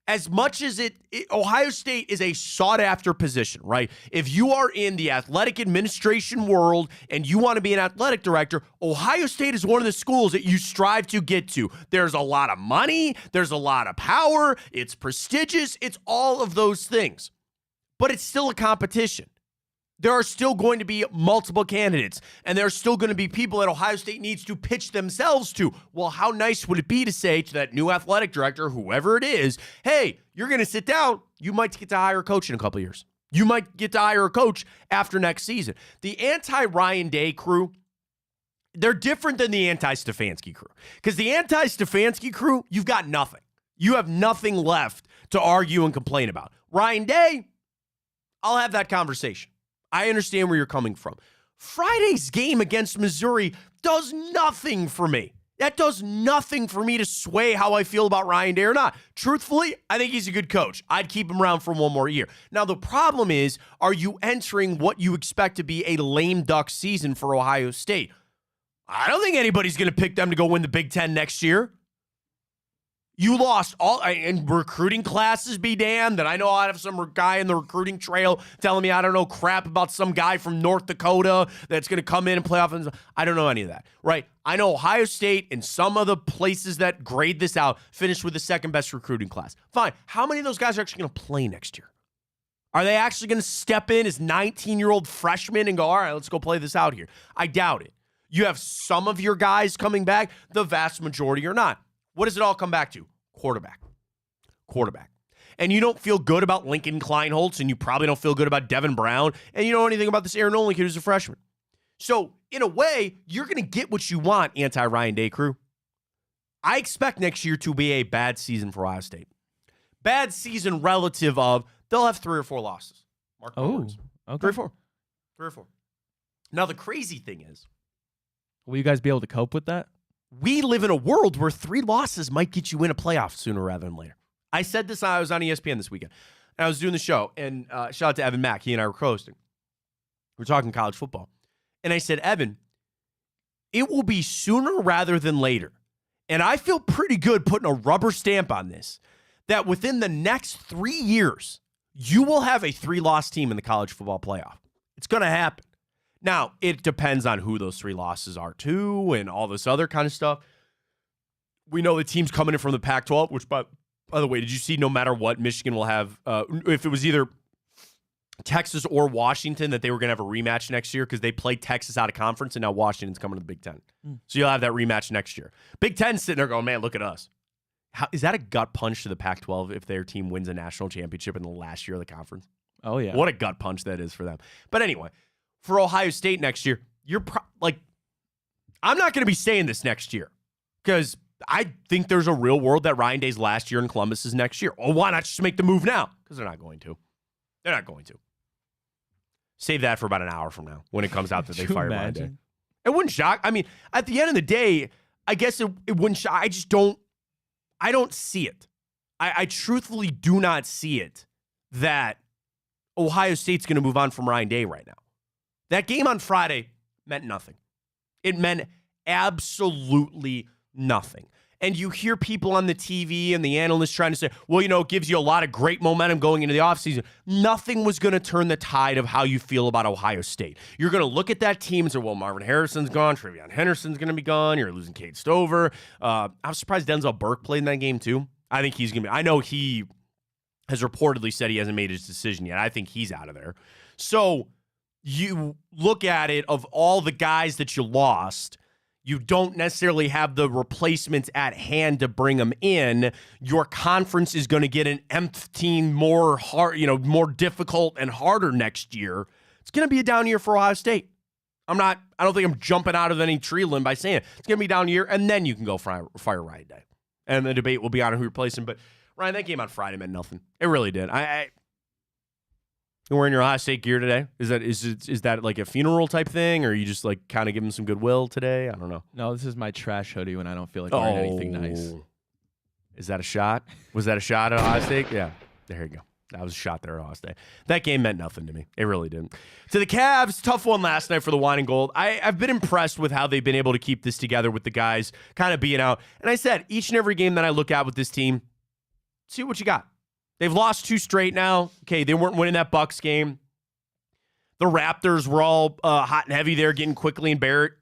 As much as Ohio State is a sought-after position, right? If you are in the athletic administration world and you want to be an athletic director, Ohio State is one of the schools that you strive to get to. There's a lot of money. There's a lot of power. It's prestigious. It's all of those things. But it's still a competition. There are still going to be multiple candidates, and there are still going to be people that Ohio State needs to pitch themselves to. Well, how nice would it be to say to that new athletic director, whoever it is, hey, you're going to sit down. You might get to hire a coach in a couple of years. You might get to hire a coach after next season. The anti-Ryan Day crew, they're different than the anti-Stefanski crew. Because the anti-Stefanski crew, you've got nothing. You have nothing left to argue and complain about. Ryan Day, I'll have that conversation. I understand where you're coming from. Friday's game against Missouri does nothing for me. That does nothing for me to sway how I feel about Ryan Day or not. Truthfully, I think he's a good coach. I'd keep him around for one more year. Now, the problem is, are you entering what you expect to be a lame duck season for Ohio State? I don't think anybody's going to pick them to go win the Big Ten next year. You lost all, and recruiting classes be damned. And I know I have some guy in the recruiting trail telling me I don't know crap about some guy from North Dakota that's going to come in and play off. I don't know any of that, right? I know Ohio State and some of the places that grade this out finished with the second best recruiting class. Fine. How many of those guys are actually going to play next year? Are they actually going to step in as 19-year-old freshmen and go, all right, let's go play this out here? I doubt it. You have some of your guys coming back. The vast majority are not. What does it all come back to? Quarterback. And you don't feel good about Lincoln Kienholz, and you probably don't feel good about Devin Brown, and you don't know anything about this Aaron Nolan kid who's a freshman. So, in a way, you're going to get what you want, anti-Ryan Day crew. I expect next year to be a bad season for Ohio State. Bad season relative of, they'll have 3 or 4 losses. Mark my words. Okay. 3 or 4. Now, the crazy thing is, will you guys be able to cope with that? we live in a world where 3 losses might get you in a playoff sooner rather than later. I said this, I was on ESPN this weekend. And I was doing the show, and shout out to Evan Mack. He and I were co-hosting. We're talking college football. And I said, Evan, it will be sooner rather than later. And I feel pretty good putting a rubber stamp on this, that within the next 3 years, you will have a 3-loss team in the college football playoff. It's going to happen. Now, it depends on who those 3 losses are too and all this other kind of stuff. We know the team's coming in from the Pac-12, which, by the way, did you see no matter what, Michigan will have, if it was either Texas or Washington, that they were going to have a rematch next year because they played Texas out of conference, and now Washington's coming to the Big Ten. So you'll have that rematch next year. Big Ten's sitting there going, man, look at us. Is that a gut punch to the Pac-12 if their team wins a national championship in the last year of the conference? Oh, yeah. What a gut punch that is for them. But anyway, for Ohio State next year, you're I'm not going to be saying this next year because I think there's a real world that Ryan Day's last year in Columbus is next year. Oh, why not just make the move now? Because they're not going to. They're not going to. Save that for about an hour from now when it comes out that they fired Ryan Day. It wouldn't shock. I mean, at the end of the day, I guess it wouldn't shock. I don't see it. I truthfully do not see it that Ohio State's going to move on from Ryan Day right now. That game on Friday meant nothing. It meant absolutely nothing. And you hear people on the TV and the analysts trying to say, well, it gives you a lot of great momentum going into the offseason. Nothing was going to turn the tide of how you feel about Ohio State. You're going to look at that team and say, well, Marvin Harrison's gone. Trevion Henderson's going to be gone. You're losing Cade Stover. I was surprised Denzel Burke played in that game too. I think he's going to be – I know he has reportedly said he hasn't made his decision yet. I think he's out of there. So you look at it of all the guys that you lost – you don't necessarily have the replacements at hand to bring them in. Your conference is going to get an nth team more more difficult and harder next year. It's going to be a down year for Ohio State. I don't think I'm jumping out of any tree limb by saying it. It's going to be a down year, and then you can go fire Ryan Day. And the debate will be on who replaced him. But, Ryan, that game on Friday meant nothing. It really did. You're wearing your Ohio State gear today? Is that like a funeral type thing, or are you just like kind of giving some goodwill today? I don't know. No, this is my trash hoodie when I don't feel like wearing anything nice. Is that a shot? Was that a shot at Ohio State? Yeah. There you go. That was a shot there at Ohio State. That game meant nothing to me. It really didn't. To the Cavs, tough one last night for the wine and gold. I've been impressed with how they've been able to keep this together with the guys kind of being out. And I said, each and every game that I look at with this team, see what you got. They've lost 2 straight now. Okay, they weren't winning that Bucks game. The Raptors were all hot and heavy there, getting Quickly and Barrett.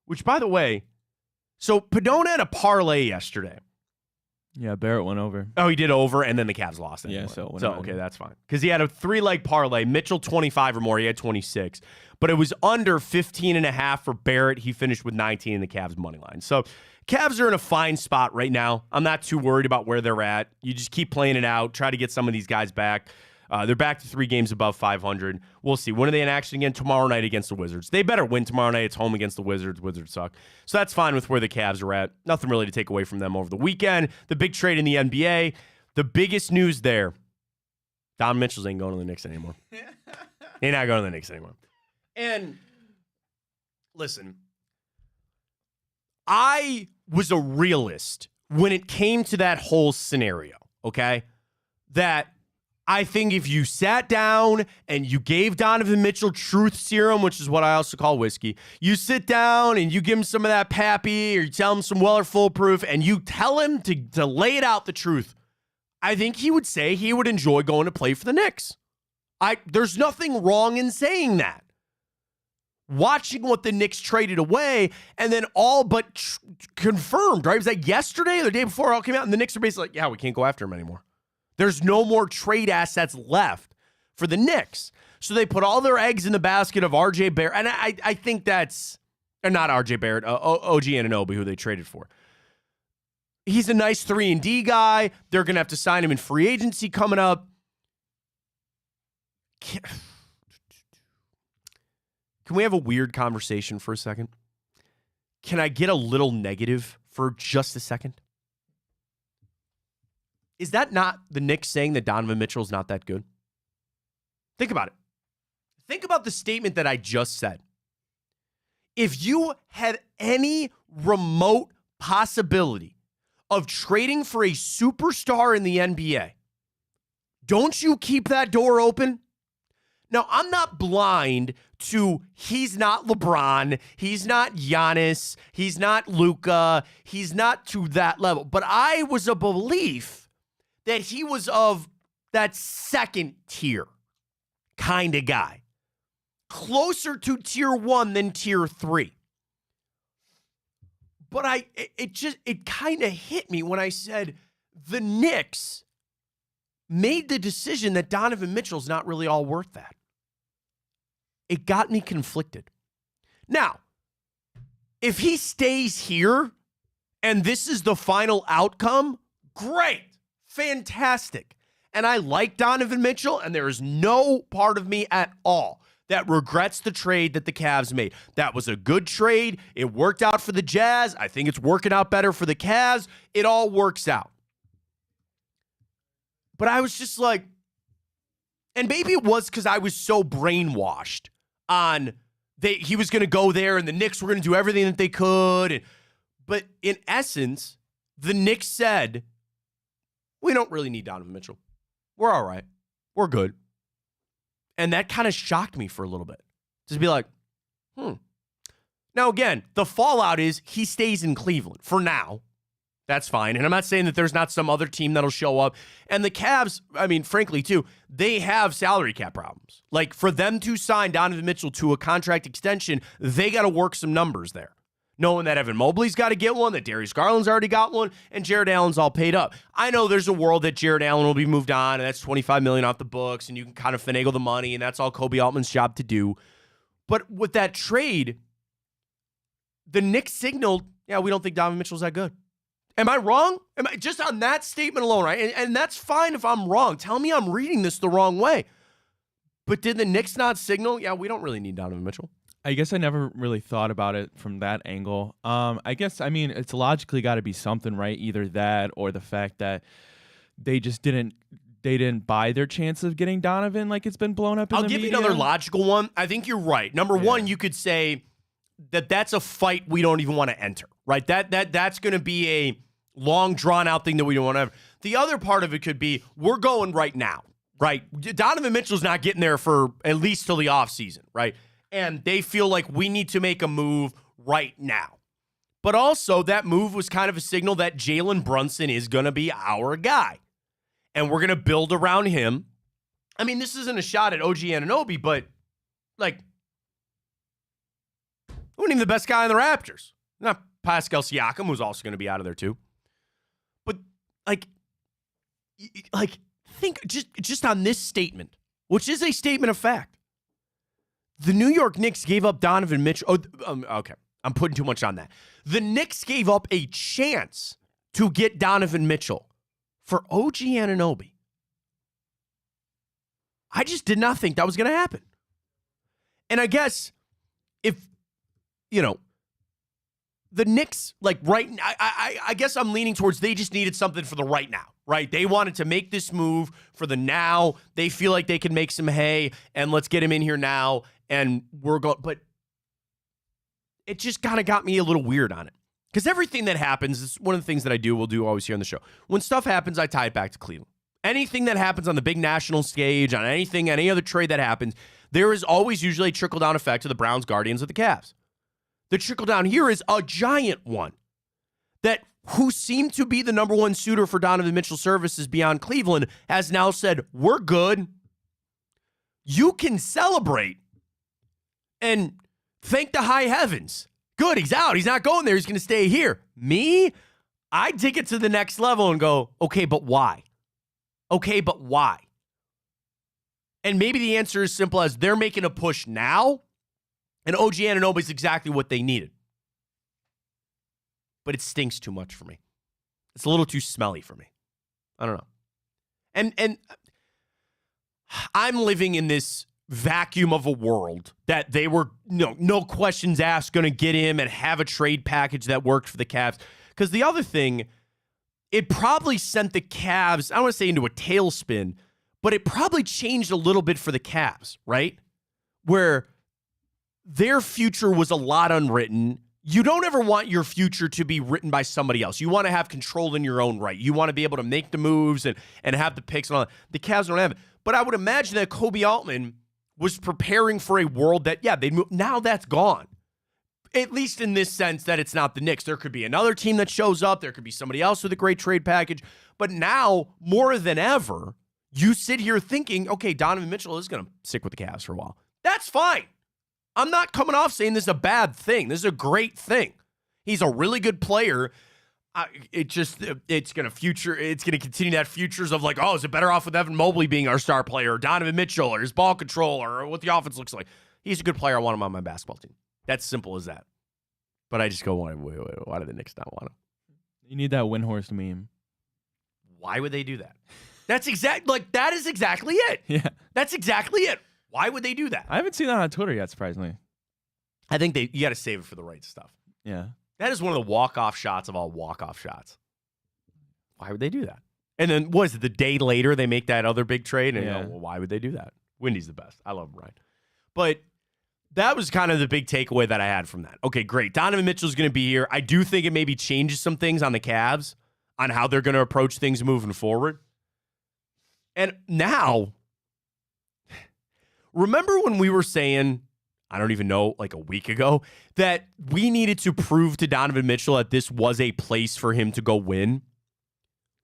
Which, by the way, so Padona had a parlay yesterday. Yeah, Barrett went over. Oh, he did over, and then the Cavs lost. Anyway. Yeah, okay, that's fine. Because he had a 3-leg parlay. Mitchell 25 or more. He had 26. But it was under 15.5 for Barrett. He finished with 19 in the Cavs money line. So Cavs are in a fine spot right now. I'm not too worried about where they're at. You just keep playing it out. Try to get some of these guys back. They're back to 3 games above 500. We'll see. When are they in action again? Tomorrow night against the Wizards. They better win tomorrow night. It's home against the Wizards. Wizards suck. So that's fine with where the Cavs are at. Nothing really to take away from them over the weekend. The big trade in the NBA. The biggest news there. Don Mitchell ain't going to the Knicks anymore. He's not going to the Knicks anymore. And listen, I was a realist when it came to that whole scenario, okay? That I think if you sat down and you gave Donovan Mitchell truth serum, which is what I also call whiskey, you sit down and you give him some of that Pappy, or you tell him some Weller Foolproof, and you tell him to lay it out the truth, I think he would say he would enjoy going to play for the Knicks. There's nothing wrong in saying that. Watching what the Knicks traded away and then all but confirmed, right? It was like yesterday or the day before it all came out, and the Knicks are basically like, yeah, we can't go after him anymore. There's no more trade assets left for the Knicks. So they put all their eggs in the basket of R.J. Barrett. And I think that's, or not R.J. Barrett, OG Anunoby, who they traded for. He's a nice 3-and-D guy. They're going to have to sign him in free agency coming up. Can we have a weird conversation for a second? Can I get a little negative for just a second? Is that not the Knicks saying that Donovan Mitchell is not that good? Think about it. Think about the statement that I just said. If you had any remote possibility of trading for a superstar in the NBA, don't you keep that door open? Now, I'm not blind to he's not LeBron, he's not Giannis, he's not Luka, he's not to that level. But I was a belief that he was of that second tier kind of guy. Closer to tier 1 than tier 3. But it kind of hit me when I said the Knicks made the decision that Donovan Mitchell's not really all worth that. It got me conflicted. Now, if he stays here and this is the final outcome, great. Fantastic. And I like Donovan Mitchell, and there is no part of me at all that regrets the trade that the Cavs made. That was a good trade. It worked out for the Jazz. I think it's working out better for the Cavs. It all works out. But I was just like, and maybe it was because I was so brainwashed on he was going to go there and the Knicks were going to do everything that they could. But in essence, the Knicks said, we don't really need Donovan Mitchell. We're all right. We're good. And that kind of shocked me for a little bit. Just be like, Now, again, the fallout is he stays in Cleveland for now. That's fine. And I'm not saying that there's not some other team that'll show up. And the Cavs, I mean, frankly, too, they have salary cap problems. Like, for them to sign Donovan Mitchell to a contract extension, they got to work some numbers there. Knowing that Evan Mobley's got to get one, that Darius Garland's already got one, and Jared Allen's all paid up. I know there's a world that Jared Allen will be moved on, and that's $25 million off the books, and you can kind of finagle the money, and that's all Kobe Altman's job to do. But with that trade, the Knicks signaled, yeah, we don't think Donovan Mitchell's that good. Am I wrong? Am I just on that statement alone, right? And that's fine if I'm wrong. Tell me I'm reading this the wrong way. But did the Knicks not signal, yeah, we don't really need Donovan Mitchell? I guess I never really thought about it from that angle. I guess, I mean, it's logically got to be something, right? Either that or the fact that they just didn't buy their chance of getting Donovan like it's been blown up in the media. I'll give you another logical one. I think you're right. Number one, you could say that's a fight we don't even want to enter, right? That's going to be a long, drawn-out thing that we don't want to have. The other part of it could be we're going right now, right? Donovan Mitchell's not getting there for at least till the offseason, right? And they feel like we need to make a move right now. But also, that move was kind of a signal that Jalen Brunson is going to be our guy. And we're going to build around him. I mean, this isn't a shot at OG Anunoby, but, like, who wasn't even the best guy in the Raptors? Not Pascal Siakam, who's also going to be out of there, too. But, like, think just on this statement, which is a statement of fact. The New York Knicks gave up Donovan Mitchell. Okay, I'm putting too much on that. The Knicks gave up a chance to get Donovan Mitchell for OG Anunoby. I just did not think that was going to happen. And I guess if, the Knicks, like right now, I guess I'm leaning towards they just needed something for the right now, right? They wanted to make this move for the now. They feel like they can make some hay, and let's get him in here now, and we're going. But it just kind of got me a little weird on it. Because everything that happens is one of the things that we'll do always here on the show. When stuff happens, I tie it back to Cleveland. Anything that happens on the big national stage, on any other trade that happens, there is always usually a trickle-down effect to the Browns, Guardians, or the Cavs. The trickle-down here is a giant one. That who seemed to be the number one suitor for Donovan Mitchell's services beyond Cleveland has now said, we're good. You can celebrate and thank the high heavens. Good, he's out. He's not going there. He's going to stay here. Me, I'd take it to the next level and go, okay, but why? Okay, but why? And maybe the answer is simple as they're making a push now, and OG Anunoby is exactly what they needed. But it stinks too much for me. It's a little too smelly for me. I don't know. And I'm living in this vacuum of a world that they were, no questions asked, going to get him and have a trade package that worked for the Cavs. Because the other thing, it probably sent the Cavs, I don't want to say into a tailspin, but it probably changed a little bit for the Cavs, right? Where their future was a lot unwritten. You don't ever want your future to be written by somebody else. You want to have control in your own right. You want to be able to make the moves and have the picks and all that. The Cavs don't have it. But I would imagine that Kobe Altman was preparing for a world that, they'd move. Now that's gone. At least in this sense that it's not the Knicks. There could be another team that shows up. There could be somebody else with a great trade package. But now, more than ever, you sit here thinking, okay, Donovan Mitchell is going to stick with the Cavs for a while. That's fine. I'm not coming off saying this is a bad thing. This is a great thing. He's a really good player. It's going to continue that futures of like, oh, is it better off with Evan Mobley being our star player, or Donovan Mitchell, or his ball control, or what the offense looks like? He's a good player. I want him on my basketball team. That's simple as that. But I just go, why do the Knicks not want him? You need that Windhorst meme. Why would they do that? That is exactly it. Yeah. That's exactly it. Why would they do that? I haven't seen that on Twitter yet, surprisingly. I think you got to save it for the right stuff. Yeah. That is one of the walk-off shots of all walk-off shots. Why would they do that? And then, what is it, the day later they make that other big trade? And why would they do that? Wendy's the best. I love Ryan. But that was kind of the big takeaway that I had from that. Okay, great. Donovan Mitchell's going to be here. I do think it maybe changes some things on the Cavs on how they're going to approach things moving forward. And now, Remember when we were saying, I don't even know, like a week ago, that we needed to prove to Donovan Mitchell that this was a place for him to go win?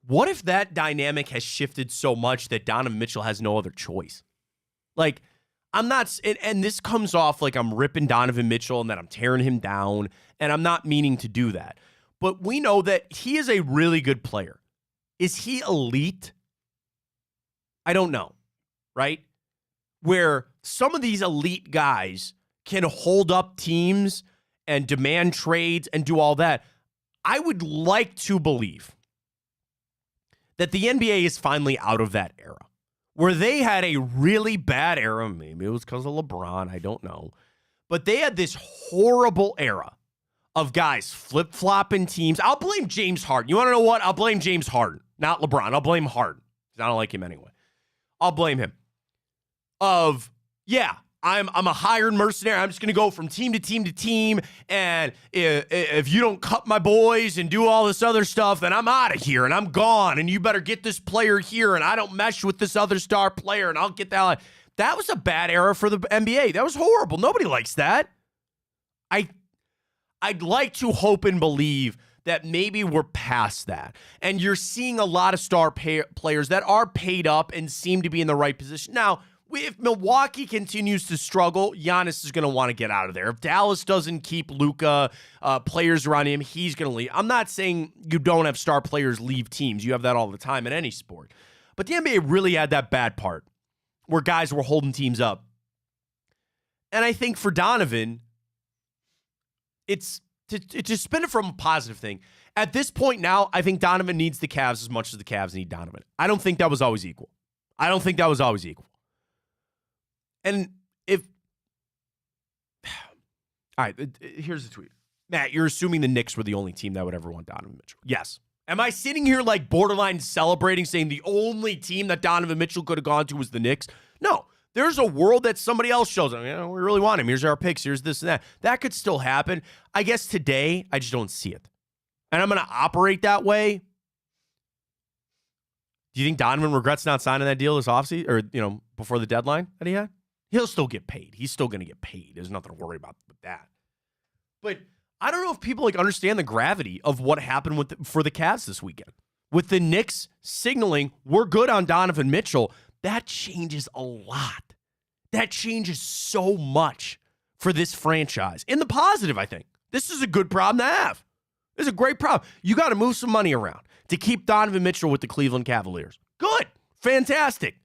What if that dynamic has shifted so much that Donovan Mitchell has no other choice? Like, I'm not, and this comes off like I'm ripping Donovan Mitchell and that I'm tearing him down, and I'm not meaning to do that. But we know that he is a really good player. Is he elite? I don't know, right? Where some of these elite guys can hold up teams and demand trades and do all that. I would like to believe that the NBA is finally out of that era where they had a really bad era. Maybe it was because of LeBron. I don't know. But they had this horrible era of guys flip-flopping teams. I'll blame James Harden. You want to know what? I'll blame James Harden, not LeBron. I'll blame Harden because I don't like him anyway. I'll blame him. I'm a hired mercenary. I'm just going to go from team to team to team. And if you don't cut my boys and do all this other stuff, then I'm out of here and I'm gone. And you better get this player here. And I don't mesh with this other star player. And I'll get that. That was a bad era for the NBA. That was horrible. Nobody likes that. I'd like to hope and believe that maybe we're past that. And you're seeing a lot of star players that are paid up and seem to be in the right position. Now, if Milwaukee continues to struggle, Giannis is going to want to get out of there. If Dallas doesn't keep Luka, players around him, he's going to leave. I'm not saying you don't have star players leave teams. You have that all the time in any sport. But the NBA really had that bad part where guys were holding teams up. And I think for Donovan, it's to spin it from a positive thing. At this point now, I think Donovan needs the Cavs as much as the Cavs need Donovan. I don't think that was always equal. And all right, here's the tweet. Matt, you're assuming the Knicks were the only team that would ever want Donovan Mitchell. Yes. Am I sitting here like borderline celebrating, saying the only team that Donovan Mitchell could have gone to was the Knicks? No. There's a world that somebody else shows up. We really want him. Here's our picks. Here's this and that. That could still happen. I guess today, I just don't see it. And I'm going to operate that way. Do you think Donovan regrets not signing that deal this offseason or, before the deadline that he had? He'll still get paid. He's still going to get paid. There's nothing to worry about with that. But I don't know if people understand the gravity of what happened for the Cavs this weekend. With the Knicks signaling we're good on Donovan Mitchell, that changes a lot. That changes so much for this franchise. In the positive, I think. This is a good problem to have. This is a great problem. You got to move some money around to keep Donovan Mitchell with the Cleveland Cavaliers. Good. Fantastic.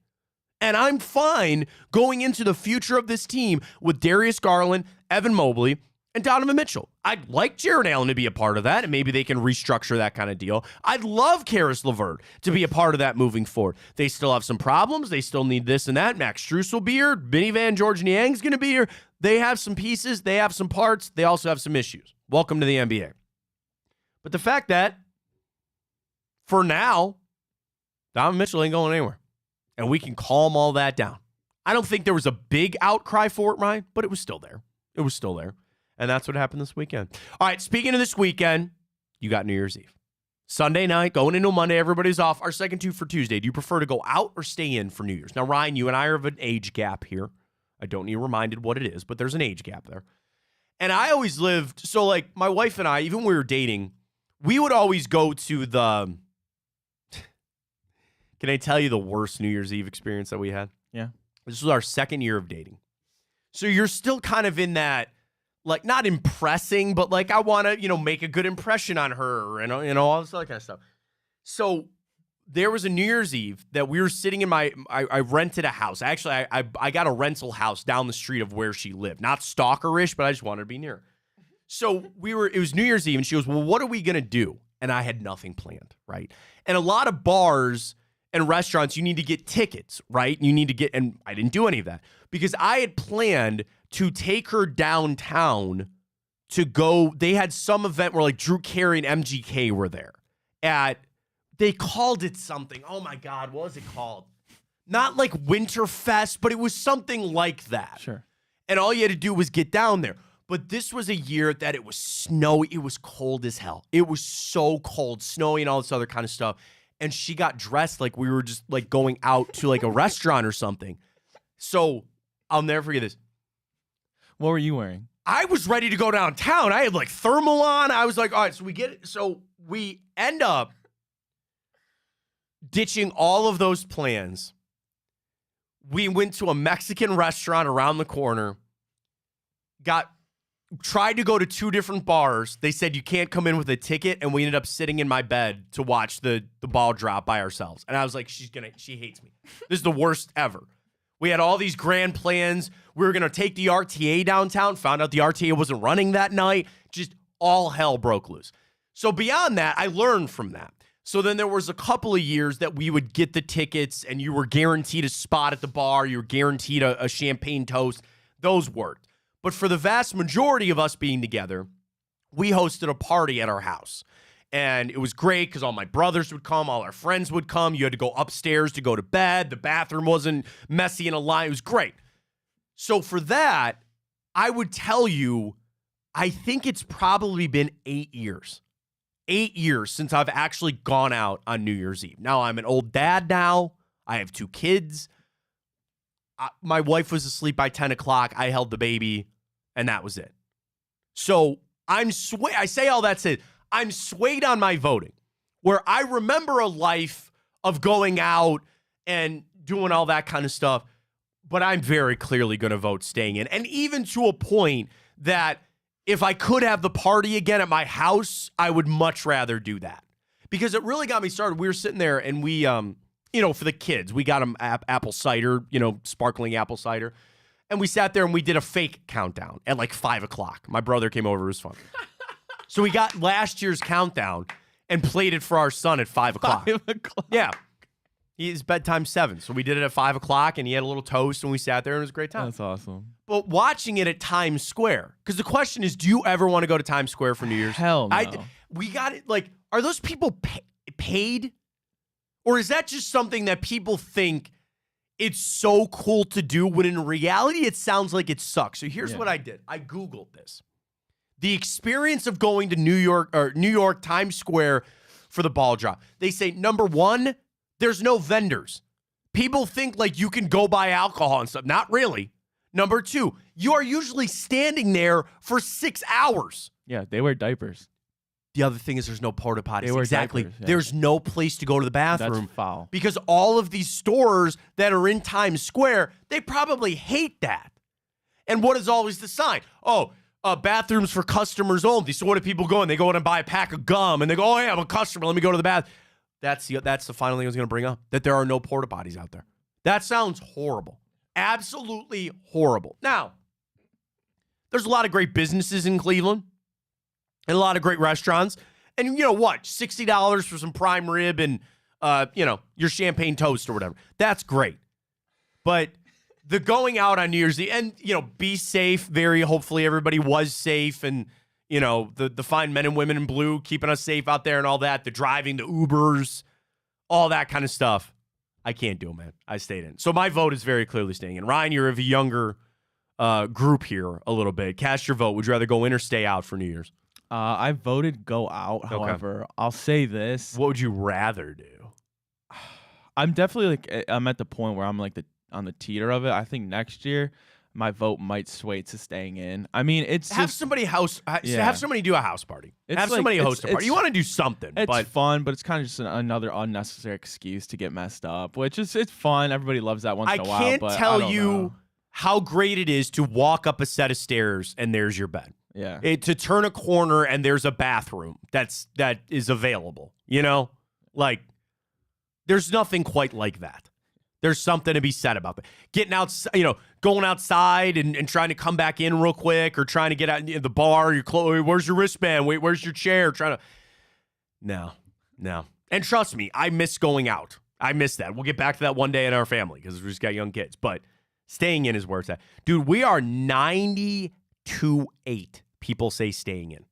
And I'm fine going into the future of this team with Darius Garland, Evan Mobley, and Donovan Mitchell. I'd like Jared Allen to be a part of that, and maybe they can restructure that kind of deal. I'd love Karis LeVert to be a part of that moving forward. They still have some problems. They still need this and that. Max Strus will be here. Benny Van George Niang's going to be here. They have some pieces. They have some parts. They also have some issues. Welcome to the NBA. But the fact that, for now, Donovan Mitchell ain't going anywhere. And we can calm all that down. I don't think there was a big outcry for it, Ryan, but it was still there. It was still there. And that's what happened this weekend. All right, speaking of this weekend, you got New Year's Eve. Sunday night, going into Monday, everybody's off. Our second two for Tuesday. Do you prefer to go out or stay in for New Year's? Now, Ryan, you and I are of an age gap here. I don't need reminded what it is, but there's an age gap there. And I always lived, so like my wife and I, even when we were dating, we would always go to the... Can I tell you the worst New Year's Eve experience that we had? Yeah. This was our second year of dating. So you're still kind of in that, like, not impressing, but like, I want to, make a good impression on her and, all this other kind of stuff. So there was a New Year's Eve that we were sitting in I rented a house. Actually, I got a rental house down the street of where she lived. Not stalkerish, but I just wanted to be near her. So it was New Year's Eve and she goes, well, what are we going to do? And I had nothing planned, right? And a lot of bars and restaurants, you need to get tickets, right? And I didn't do any of that because I had planned to take her downtown to go. They had some event where like Drew Carey and MGK were there they called it something. Oh my God, what was it called? Not like Winterfest, but it was something like that. Sure. And all you had to do was get down there. But this was a year that it was snowy. It was cold as hell. It was so cold, snowy and all this other kind of stuff. And she got dressed like we were just like going out to like a restaurant or something. So I'll never forget this. What were you wearing? I was ready to go downtown. I had like thermal on. I was like, all right, so we end up ditching all of those plans. We went to a Mexican restaurant around the corner, tried to go to 2 different bars. They said you can't come in with a ticket, and we ended up sitting in my bed to watch the ball drop by ourselves. And I was like, she hates me. This is the worst ever. We had all these grand plans. We were going to take the RTA downtown, found out the RTA wasn't running that night. Just all hell broke loose. So beyond that, I learned from that. So then there was a couple of years that we would get the tickets and you were guaranteed a spot at the bar. You were guaranteed a champagne toast. Those worked. But for the vast majority of us being together, we hosted a party at our house. And it was great because all my brothers would come, all our friends would come. You had to go upstairs to go to bed. The bathroom wasn't messy in a line. It was great. So for that, I would tell you, I think it's probably been 8 years. 8 years since I've actually gone out on New Year's Eve. Now, I'm an old dad now. I have 2 kids. My wife was asleep by 10 o'clock. I held the baby, and that was it. So I say all that said, I'm swayed on my voting, where I remember a life of going out and doing all that kind of stuff, but I'm very clearly going to vote staying in. And even to a point that if I could have the party again at my house, I would much rather do that. Because it really got me started. We were sitting there and we, for the kids, we got them apple cider, sparkling apple cider. And we sat there and we did a fake countdown at like 5 o'clock. My brother came over. It was fun. So we got last year's countdown and played it for our son at 5 o'clock. 5 o'clock. Yeah. His bedtime 7. So we did it at 5 o'clock and he had a little toast and we sat there and it was a great time. That's awesome. But watching it at Times Square, because the question is, do you ever want to go to Times Square for New Year's? Hell no. We got it. Like, are those people paid? Or is that just something that people think it's so cool to do when in reality it sounds like it sucks? So here's what I did. I Googled this. The experience of going to New York Times Square for the ball drop. They say, number 1, there's no vendors. People think like you can go buy alcohol and stuff. Not really. Number 2, you are usually standing there for 6 hours. Yeah, they wear diapers. The other thing is there's no porta potties. They wear Exactly. diapers, yeah. There's no place to go to the bathroom. That's foul. Because all of these stores that are in Times Square, they probably hate that. And what is always the sign? Bathrooms for customers only. So what do people go in? They go in and buy a pack of gum and they go, oh, yeah, I'm a customer. Let me go to the bath. That's the final thing I was going to bring up, that there are no porta potties out there. That sounds horrible. Absolutely horrible. Now, there's a lot of great businesses in Cleveland and a lot of great restaurants. And you know what? $60 for some prime rib and, your champagne toast or whatever. That's great. But the going out on New Year's Eve and, be safe. Hopefully everybody was safe and, the fine men and women in blue keeping us safe out there and all that, the driving, the Ubers, all that kind of stuff. I can't do it, man. I stayed in. So my vote is very clearly staying in. Ryan, you're of a younger group here a little bit. Cast your vote. Would you rather go in or stay out for New Year's? I voted go out. However, I'll say this. What would you rather do? I'm definitely I'm at the point where I'm on the teeter of it. I think next year my vote might sway to staying in. I mean, have somebody do a house party. Have somebody host a party. You want to do something. It's fun, but it's kind of just another unnecessary excuse to get messed up, which is it's fun. Everybody loves that once in a while. I can't tell you how great it is to walk up a set of stairs and there's your bed. Yeah. To turn a corner and there's a bathroom that is available. There's nothing quite like that. There's something to be said about that. Getting out, going outside and trying to come back in real quick, or trying to get out in the bar. Where's your wristband? Wait, where's your chair? No. And trust me, I miss going out. I miss that. We'll get back to that one day in our family because we just got young kids. But staying in is where it's at. Dude, we are 92.8 people say staying in.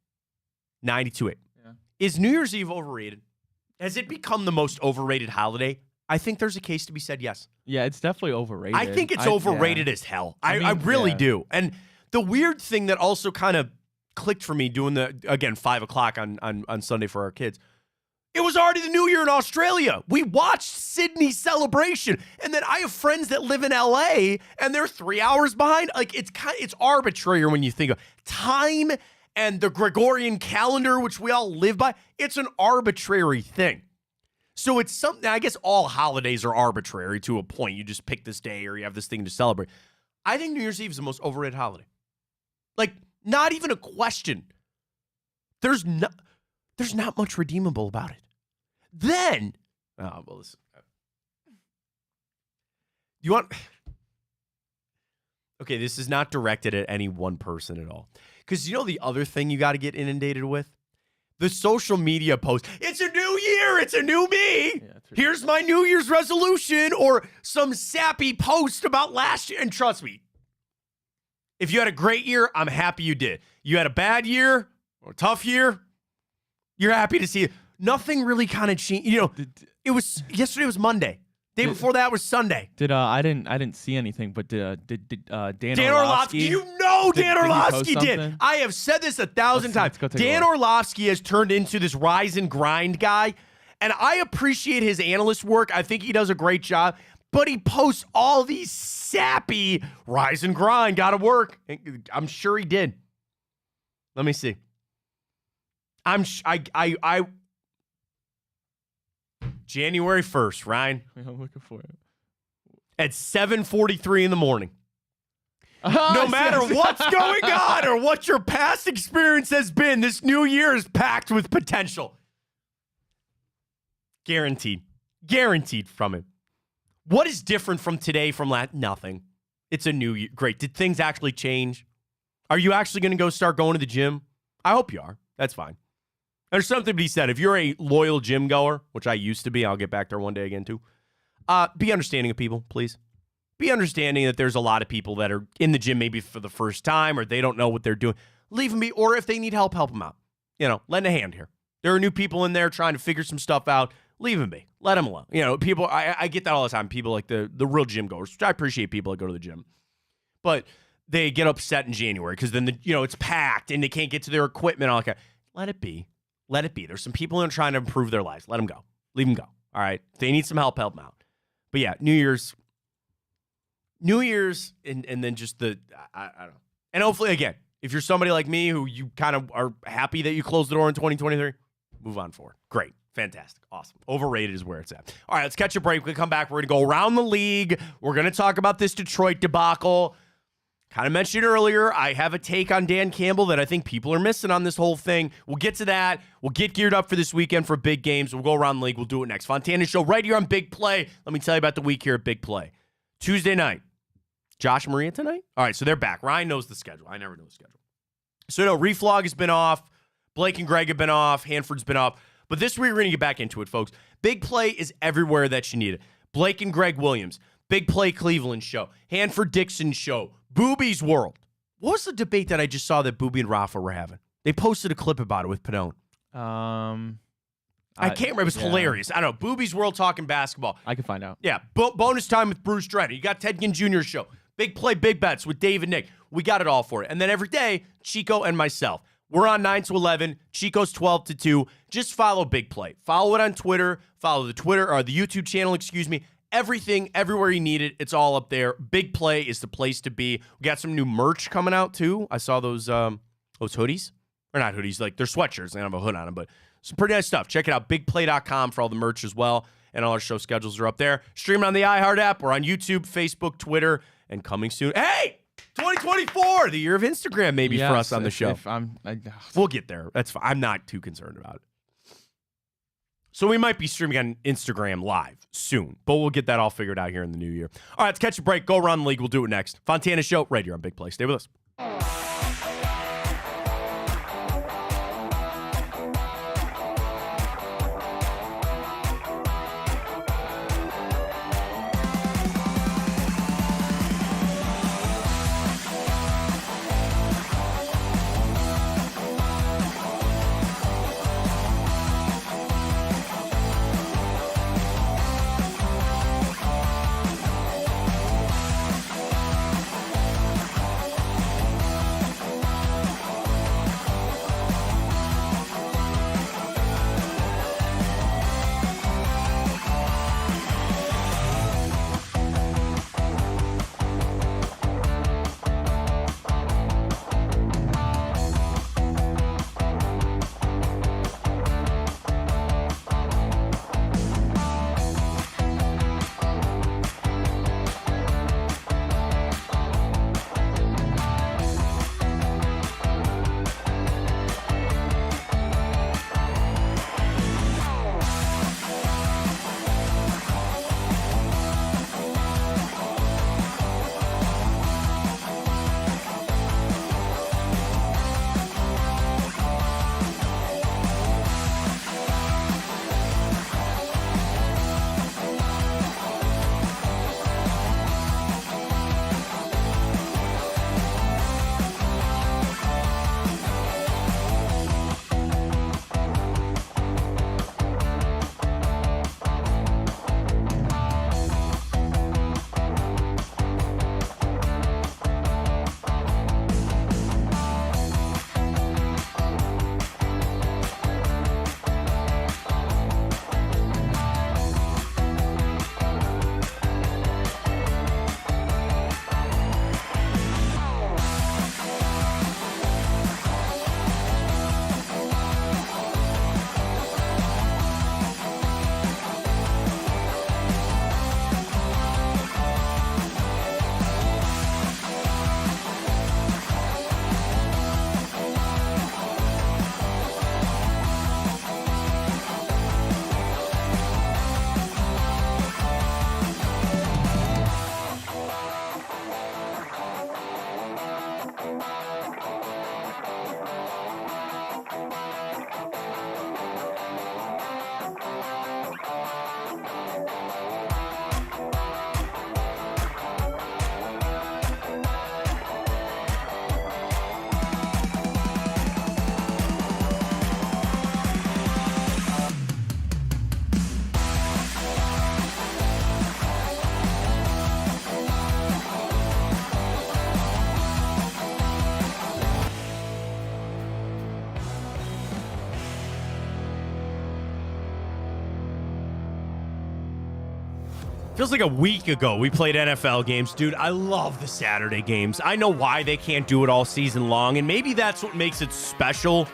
92.8. Yeah. Is New Year's Eve overrated? Has it become the most overrated holiday? I think there's a case to be said, yes. Yeah, it's definitely overrated. I think it's overrated as hell. I really do. And the weird thing that also kind of clicked for me doing 5 o'clock on Sunday for our kids, It was already the New Year in Australia. We watched Sydney's celebration. And then I have friends that live in LA and they're 3 hours behind. Like, it's arbitrary when you think of time and the Gregorian calendar, which we all live by. It's an arbitrary thing. So it's something, I guess all holidays are arbitrary to a point. You just pick this day or you have this thing to celebrate. I think New Year's Eve is the most overrated holiday. Like, not even a question. There's not much redeemable about it. Then, you want, okay, this is not directed at any one person at all. Because you know the other thing you got to get inundated with? The social media post. It's a new year. It's a new me. Yeah, here's my New Year's resolution, or some sappy post about last year. And trust me, if you had a great year, I'm happy you did. You had a bad year or a tough year, you're happy to see it. Nothing really kind of changed. You know, it was yesterday was Monday. Day before that was Sunday. I didn't see anything, but did Dan Orlovsky? You know Dan Orlovsky did. I have said this 1,000 times. Dan Orlovsky has turned into this rise and grind guy, and I appreciate his analyst work. I think he does a great job, but he posts all these sappy rise and grind, gotta work. I'm sure he did. Let me see. January 1st, Ryan. I'm looking for it. At 7:43 in the morning. No matter what's going on or what your past experience has been, this new year is packed with potential. Guaranteed. Guaranteed from him. What is different from today from last? Nothing. It's a new year. Great. Did things actually change? Are you actually going to start going to the gym? I hope you are. That's fine. There's something to be said. If you're a loyal gym goer, which I used to be, I'll get back there one day again too. Be understanding of people, please. Be understanding that there's a lot of people that are in the gym maybe for the first time or they don't know what they're doing. Leave them be, or if they need help them out. You know, lend a hand here. There are new people in there trying to figure some stuff out. Leave them be. Let them alone. You know, people, I get that all the time. People like the real gym goers, which I appreciate people that go to the gym. But they get upset in January because then, it's packed and they can't get to their equipment. All that. Let it be. Let it be. There's some people who are trying to improve their lives. Let them go. Leave them go. All right? If they need some help them out. But yeah, New Year's, and then just I don't know. And hopefully, again, if you're somebody like me who you kind of are happy that you closed the door in 2023, move on forward. Great. Fantastic. Awesome. Overrated is where it's at. All right, let's catch a break. We come back. We're going to go around the league. We're going to talk about this Detroit debacle. Kind of mentioned earlier, I have a take on Dan Campbell that I think people are missing on this whole thing. We'll get to that. We'll get geared up for this weekend for big games. We'll go around the league. We'll do it next. Fontana Show right here on Big Play. Let me tell you about the week here at Big Play. Tuesday night. Josh Maria tonight? All right, so they're back. Ryan knows the schedule. I never know the schedule. So, no, Reflog has been off. Blake and Greg have been off. Hanford's been off. But this week, we're going to get back into it, folks. Big Play is everywhere that you need it. Blake and Greg Williams. Big Play Cleveland show. Hanford Dixon show. Booby's World. What was the debate that I just saw that Booby and Rafa were having? They posted a clip about it with Padone. I can't remember. It was hilarious. I don't know. Booby's World talking basketball. I can find out. Yeah. Bonus time with Bruce Drenner. You got Ted Ginn Jr. show. Big Play, Big Bets with Dave and Nick. We got it all for it. And then every day, Chico and myself. We're on 9 to 11. Chico's 12 to 2. Just follow Big Play. Follow it on Twitter. Follow the YouTube channel, Everything, everywhere you need it, it's all up there. Big Play is the place to be. We got some new merch coming out, too. I saw those hoodies. Or not hoodies, like they're sweatshirts. They don't have a hood on them, but some pretty nice stuff. Check it out, bigplay.com for all the merch as well. And all our show schedules are up there. Streaming on the iHeart app. We're on YouTube, Facebook, Twitter, and coming soon. Hey! 2024, the year of Instagram, maybe, for us on the show. We'll get there. That's fine. I'm not too concerned about it. So we might be streaming on Instagram live soon, but we'll get that all figured out here in the new year. All right, let's catch a break. Go around the league. We'll do it next. Fontana Show right here on Big Play. Stay with us. Feels like a week ago we played NFL games. Dude, I love the Saturday games. I know why they can't do it all season long, and maybe that's what makes it special,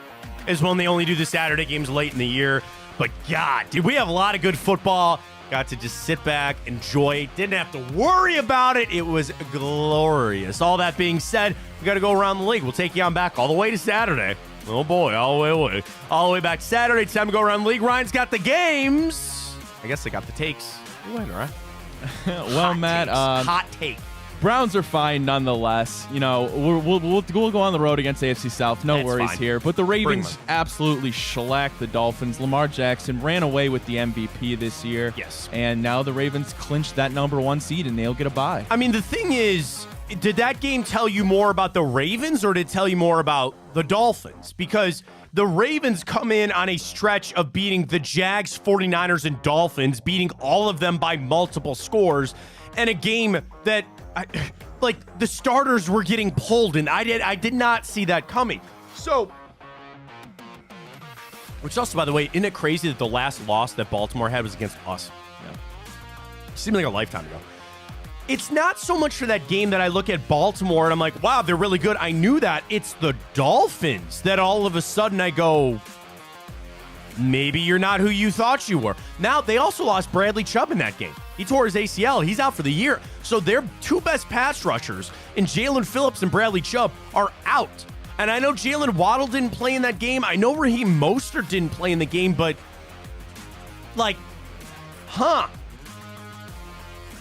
is when they only do the Saturday games late in the year. But God, did we have a lot of good football. Got to just sit back, enjoy. Didn't have to worry about it. It was glorious. All that being said, we got to go around the league. We'll take you on back all the way to Saturday. Oh boy, all the way away. All the way back Saturday. Time to go around the league. Ryan's got the games. I guess they got the takes. You win, right? Well, Matt, hot take. Browns are fine nonetheless. You know, we'll go on the road against AFC South. No That's worries fine. here. But the Ravens absolutely shellacked the Dolphins. Lamar Jackson ran away with the MVP this year. Yes. And now the Ravens clinched that #1 seed, and they'll get a bye. I mean, the thing is, did that game tell you more about the Ravens or did it tell you more about the Dolphins? Because the Ravens come in on a stretch of beating the Jags, 49ers, and Dolphins, beating all of them by multiple scores, and a game that, the starters were getting pulled, and I did not see that coming. So, which also, by the way, isn't it crazy that the last loss that Baltimore had was against us? Yeah. Seemed like a lifetime ago. It's not so much for that game that I look at Baltimore and I'm like, wow, they're really good. I knew that. It's the Dolphins that all of a sudden I go, maybe you're not who you thought you were. Now, they also lost Bradley Chubb in that game. He tore his ACL. He's out for the year. So their two best pass rushers in Jalen Phillips and Bradley Chubb are out. And I know Jalen Waddle didn't play in that game. I know Raheem Mostert didn't play in the game, but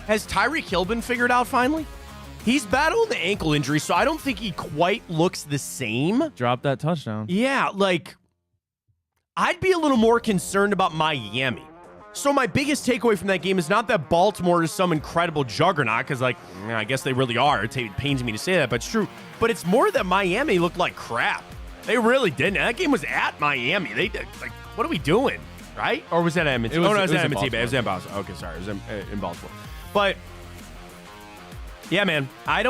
has Tyreek Hill been figured out finally? He's battling the ankle injury, so I don't think he quite looks the same. Drop that touchdown. Yeah, I'd be a little more concerned about Miami. So my biggest takeaway from that game is not that Baltimore is some incredible juggernaut, because, I guess they really are. It pains me to say that, but it's true. But it's more that Miami looked like crap. They really didn't. That game was at Miami. They did, what are we doing, right? Or was that Edmonton? It was at in Edmonton. It was in Baltimore. Okay, sorry. It was in Baltimore. But, yeah, man, I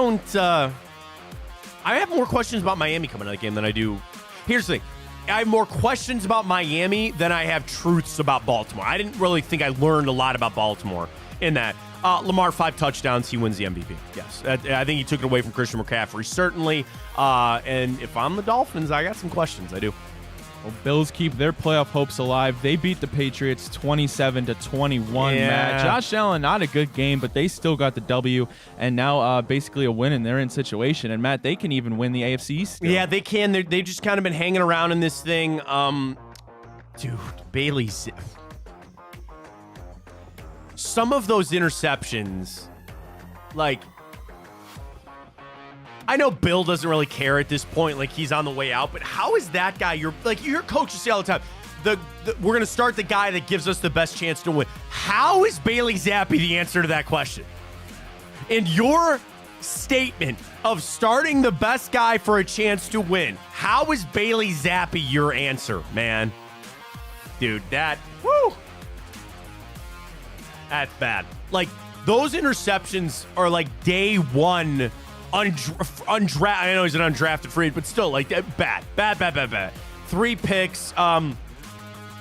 have more questions about Miami coming out of the game than I do. Here's the thing. I have more questions about Miami than I have truths about Baltimore. I didn't really think I learned a lot about Baltimore in that. Lamar, 5 touchdowns. He wins the MVP. Yes. I think he took it away from Christian McCaffrey, certainly. And if I'm the Dolphins, I got some questions. I do. Well, Bills keep their playoff hopes alive. They beat the Patriots 27-21, Yeah. Matt. Josh Allen, not a good game, but they still got the W, and now basically a win, and they're in situation. And, Matt, they can even win the AFC East still. Yeah, they can. They've just kind of been hanging around in this thing. Dude, Bailey's... Some of those interceptions, I know Bill doesn't really care at this point, he's on the way out, but how is that guy, you hear coaches say all the time, we're going to start the guy that gives us the best chance to win. How is Bailey Zappi the answer to that question? In your statement of starting the best guy for a chance to win, how is Bailey Zappi your answer, man? Dude, that's bad. Those interceptions are day one undrafted. I know he's an undrafted free, but still, bad. 3 picks.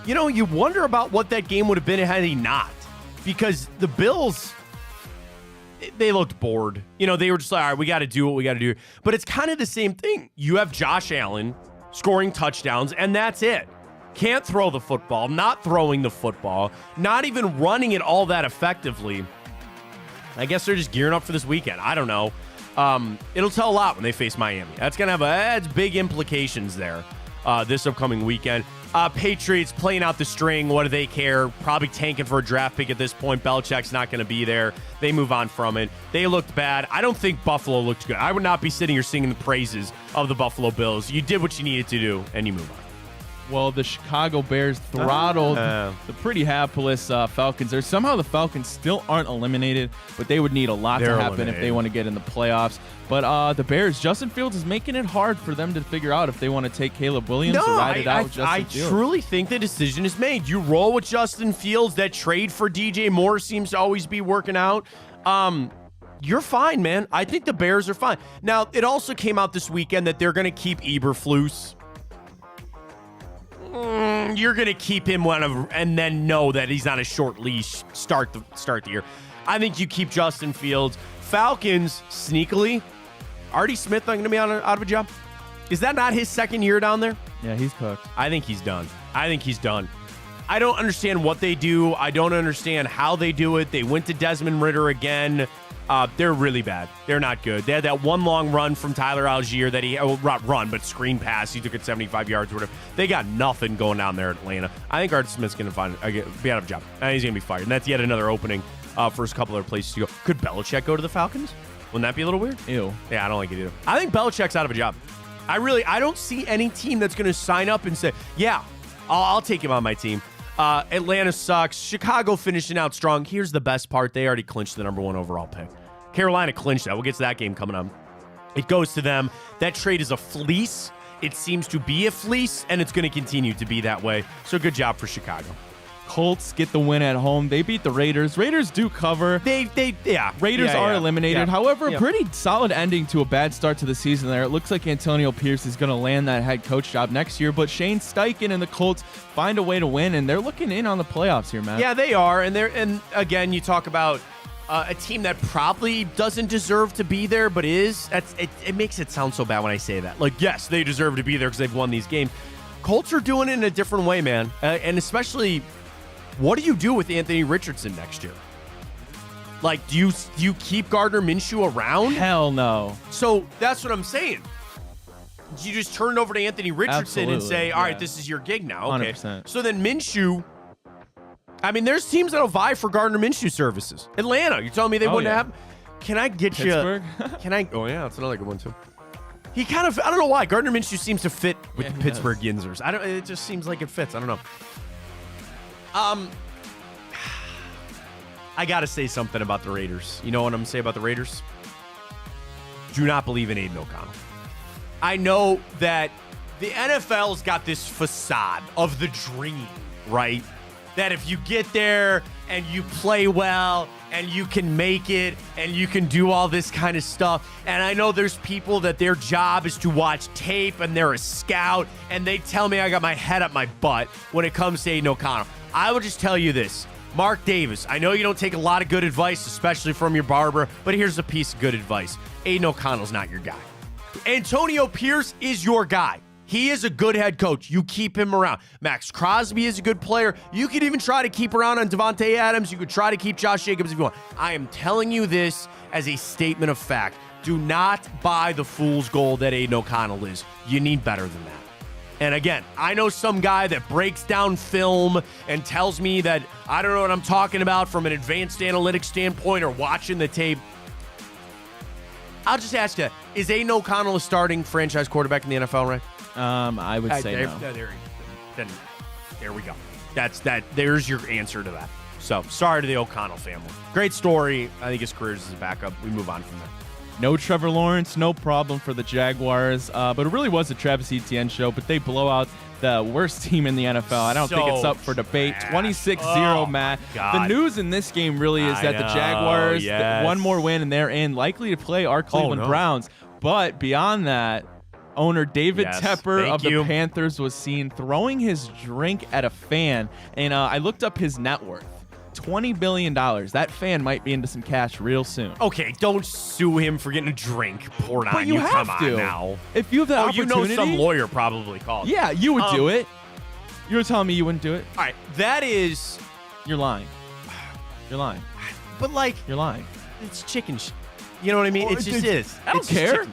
You wonder about what that game would have been had he not, because the Bills, they looked bored. They were just like, all right, we got to do what we got to do. But it's kind of the same thing. You have Josh Allen scoring touchdowns, and that's it. Can't throw the football, not throwing the football, not even running it all that effectively. I guess they're just gearing up for this weekend. I don't know. It'll tell a lot when they face Miami. That's going to have big implications there this upcoming weekend. Patriots playing out the string. What do they care? Probably tanking for a draft pick at this point. Belichick's not going to be there. They move on from it. They looked bad. I don't think Buffalo looked good. I would not be sitting here singing the praises of the Buffalo Bills. You did what you needed to do, and you move on. Well, the Chicago Bears throttled the pretty hapless Falcons. Somehow the Falcons still aren't eliminated, but they would need a lot to happen if they want to get in the playoffs. But the Bears, Justin Fields is making it hard for them to figure out if they want to take Caleb Williams or ride it out with Justin Fields. I truly think the decision is made. You roll with Justin Fields. That trade for DJ Moore seems to always be working out. You're fine, man. I think the Bears are fine. Now, it also came out this weekend that they're going to keep Eberflus. You're going to keep him and then know that he's on a short leash start the year. I think you keep Justin Fields. Falcons, sneakily, Artie Smith not going to be out of a job? Is that not his second year down there? Yeah, he's cooked. I think he's done. I don't understand what they do. I don't understand how they do it. They went to Desmond Ridder again. They're really bad. They're not good. They had that one long run from Tyler Algier that not run, but screen pass. He took it 75 yards or whatever. They got nothing going down there at Atlanta. I think Artie Smith's going to be out of a job. And he's going to be fired. And that's yet another opening for a couple other places to go. Could Belichick go to the Falcons? Wouldn't that be a little weird? Ew. Yeah, I don't like it either. I think Belichick's out of a job. I don't see any team that's going to sign up and say, yeah, I'll take him on my team. Atlanta sucks. Chicago finishing out strong. Here's the best part. They already clinched the number 1 overall pick. Carolina clinched that. We'll get to that game coming up. It goes to them. That trade is a fleece. It seems to be a fleece, and it's going to continue to be that way. So good job for Chicago. Colts get the win at home. They beat the Raiders. Raiders do cover. Raiders are eliminated. Yeah. However, a pretty solid ending to a bad start to the season there. It looks like Antonio Pierce is going to land that head coach job next year, but Shane Steichen and the Colts find a way to win, and they're looking in on the playoffs here, man. Yeah, they are. And again, you talk about a team that probably doesn't deserve to be there, but is. It makes it sound so bad when I say that. Like, yes, they deserve to be there because they've won these games. Colts are doing it in a different way, man. And especially, what do you do with Anthony Richardson next year? Like, do you keep Gardner Minshew around? Hell no. So that's what I'm saying. You just turn it over to Anthony Richardson and say, all right, yeah. this is your gig now. Okay. 100%. So then Minshew, I mean, there's teams that'll vie for Gardner Minshew services. Atlanta, you're telling me they wouldn't have? Can I get Pittsburgh? Oh, yeah, that's another good one, too. He kind of, I don't know why. Gardner Minshew seems to fit with the Pittsburgh Yinzers. It just seems like it fits. I don't know. I got to say something about the Raiders. You know what I'm going to say about the Raiders? Do not believe in Aiden O'Connell. I know that the NFL's got this facade of the dream, right? That if you get there and you play well and you can make it and you can do all this kind of stuff. And I know there's people that their job is to watch tape and they're a scout and they tell me I got my head up my butt when it comes to Aiden O'Connell. I will just tell you this. Mark Davis, I know you don't take a lot of good advice, especially from your barber, but here's a piece of good advice. Aiden O'Connell's not your guy. Antonio Pierce is your guy. He is a good head coach. You keep him around. Max Crosby is a good player. You could even try to keep around on Devontae Adams. You could try to keep Josh Jacobs if you want. I am telling you this as a statement of fact. Do not buy the fool's gold that Aiden O'Connell is. You need better than that. And again, I know some guy that breaks down film and tells me that I don't know what I'm talking about from an advanced analytics standpoint or watching the tape. I'll just ask you, is Aiden O'Connell a starting franchise quarterback in the NFL, right? I would say no. There we go. There's your answer to that. So, sorry to the O'Connell family. Great story. I think his career is as a backup. We move on from there. No Trevor Lawrence, no problem for the Jaguars. But it really was a Travis Etienne show, but they blow out the worst team in the NFL. I don't think it's up for debate. 26-0, Matt. God. The news in this game really is that the Jaguars, one more win, and they're in. Likely to play our Cleveland Browns. But beyond that, owner David Tepper of the Panthers was seen throwing his drink at a fan, and I looked up his net worth. $20 billion. That fan might be into some cash real soon. Okay, don't sue him for getting a drink poured on you. You have Come to. on now. If you have the you opportunity. know some lawyer probably called. Yeah, you would do it. You were telling me you wouldn't do it? All right, that is... You're lying. You're lying. But, like... You're lying. It's chicken shit. You know what I mean? It just is. I don't care.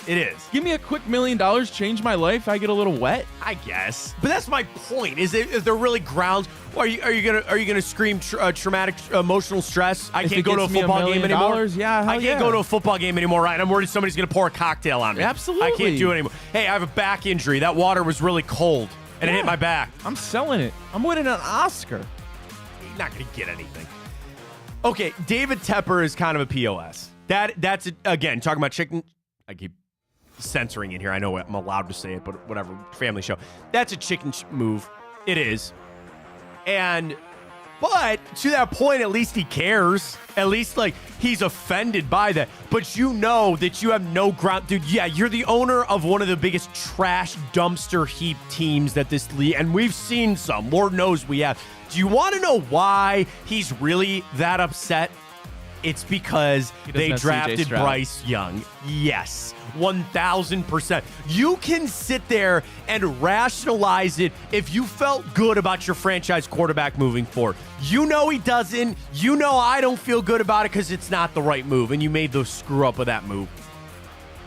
It is. Give me a quick $1 million, change my life, I get a little wet. I guess, but that's my point. Is there really grounds? Are you gonna scream traumatic emotional stress? I can't go to a football game anymore. Yeah, I can't go to a football game anymore. Right? I'm worried somebody's gonna pour a cocktail on me. Absolutely. I can't do it anymore. Hey, I have a back injury. That water was really cold and it hit my back. I'm selling it. I'm winning an Oscar. You're not gonna get anything. Okay, David Tepper is kind of a POS. That's again talking about chicken. I keep censoring it here. I know I'm allowed to say it, but whatever. Family show. That's a chicken move. It is. But to that point, at least he cares. At least, like, he's offended by that. But you know that you have no ground. Dude, yeah, you're the owner of one of the biggest trash dumpster heap teams that this league, and we've seen some. Lord knows we have. Do you want to know why he's really that upset? It's because they have drafted CJ Stroud. Bryce Young. Yes, 1,000%. You can sit there and rationalize it if you felt good about your franchise quarterback moving forward. You know he doesn't. You know I don't feel good about it because it's not the right move, and you made the screw up of that move.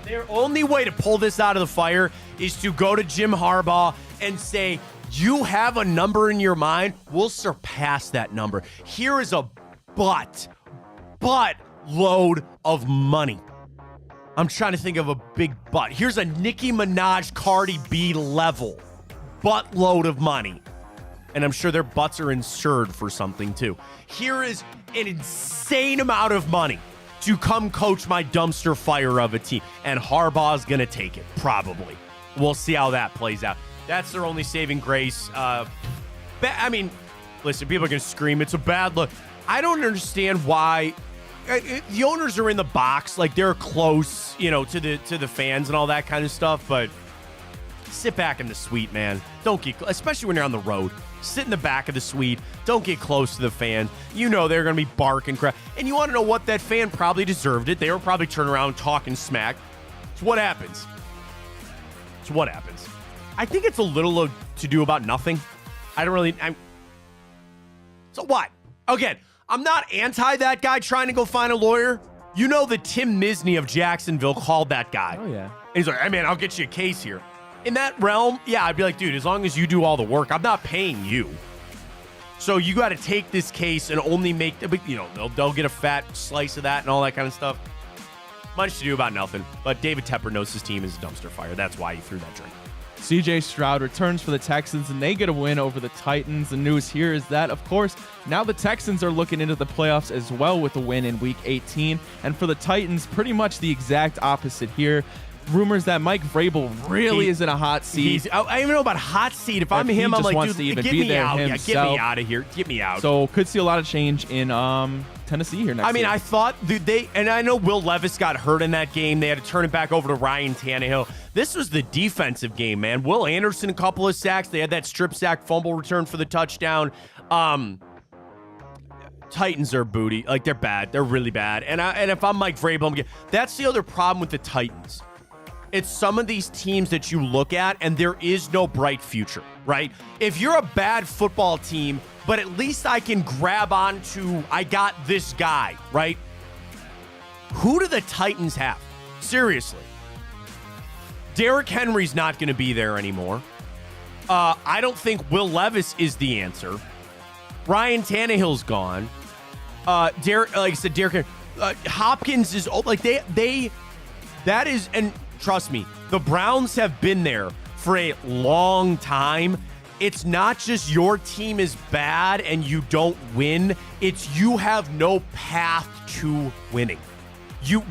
Their only way to pull this out of the fire is to go to Jim Harbaugh and say, you have a number in your mind. We'll surpass that number. Here is a butt load of money. I'm trying to think of a big butt. Here's a Nicki Minaj, Cardi B level buttload of money. And I'm sure their butts are insured for something too. Here is an insane amount of money to come coach my dumpster fire of a team. And Harbaugh's going to take it, probably. We'll see how that plays out. That's their only saving grace. I mean, listen, people are going to scream. It's a bad look. I don't understand why the owners are in the box, like they're close, to the fans and all that kind of stuff. But sit back in the suite, man. Don't get, especially when you're on the road. Sit in the back of the suite. Don't get close to the fans. You know they're going to be barking crap. And you want to know what? That fan probably deserved it. They were probably turning around talking smack. It's what happens. It's what happens. I think it's a little to do about nothing. So what? Again, I'm not anti that guy trying to go find a lawyer. You know the Tim Misney of Jacksonville called that guy. Oh, yeah. And he's like, hey, man, I'll get you a case here. In that realm, yeah, I'd be like, dude, as long as you do all the work, I'm not paying you. So you got to take this case and only make, they'll get a fat slice of that and all that kind of stuff. Much to do about nothing. But David Tepper knows his team is a dumpster fire. That's why he threw that drink. CJ Stroud returns for the Texans, and they get a win over the Titans. The news here is that, of course, now the Texans are looking into the playoffs as well with a win in Week 18. And for the Titans, pretty much the exact opposite here. Rumors that Mike Vrabel really is in a hot seat. I don't even know about hot seat. If I'm him, I'm like, dude, get me out. Yeah, get me out of here. Get me out. So could see a lot of change in Tennessee here next year. I thought and I know Will Levis got hurt in that game. They had to turn it back over to Ryan Tannehill. This was the defensive game, man. Will Anderson, a couple of sacks. They had that strip sack fumble return for the touchdown. Titans are booty. Like, they're bad. They're really bad. And if I'm Mike Vrabel, that's the other problem with the Titans. It's some of these teams that you look at and there is no bright future, right? If you're a bad football team, but at least I can grab onto, I got this guy, right? Who do the Titans have? Seriously. Derrick Henry's not going to be there anymore. I don't think Will Levis is the answer. Ryan Tannehill's gone. Derrick Henry. Hopkins is like that is, and trust me, the Browns have been there for a long time. It's not just your team is bad and you don't win. It's you have no path to winning.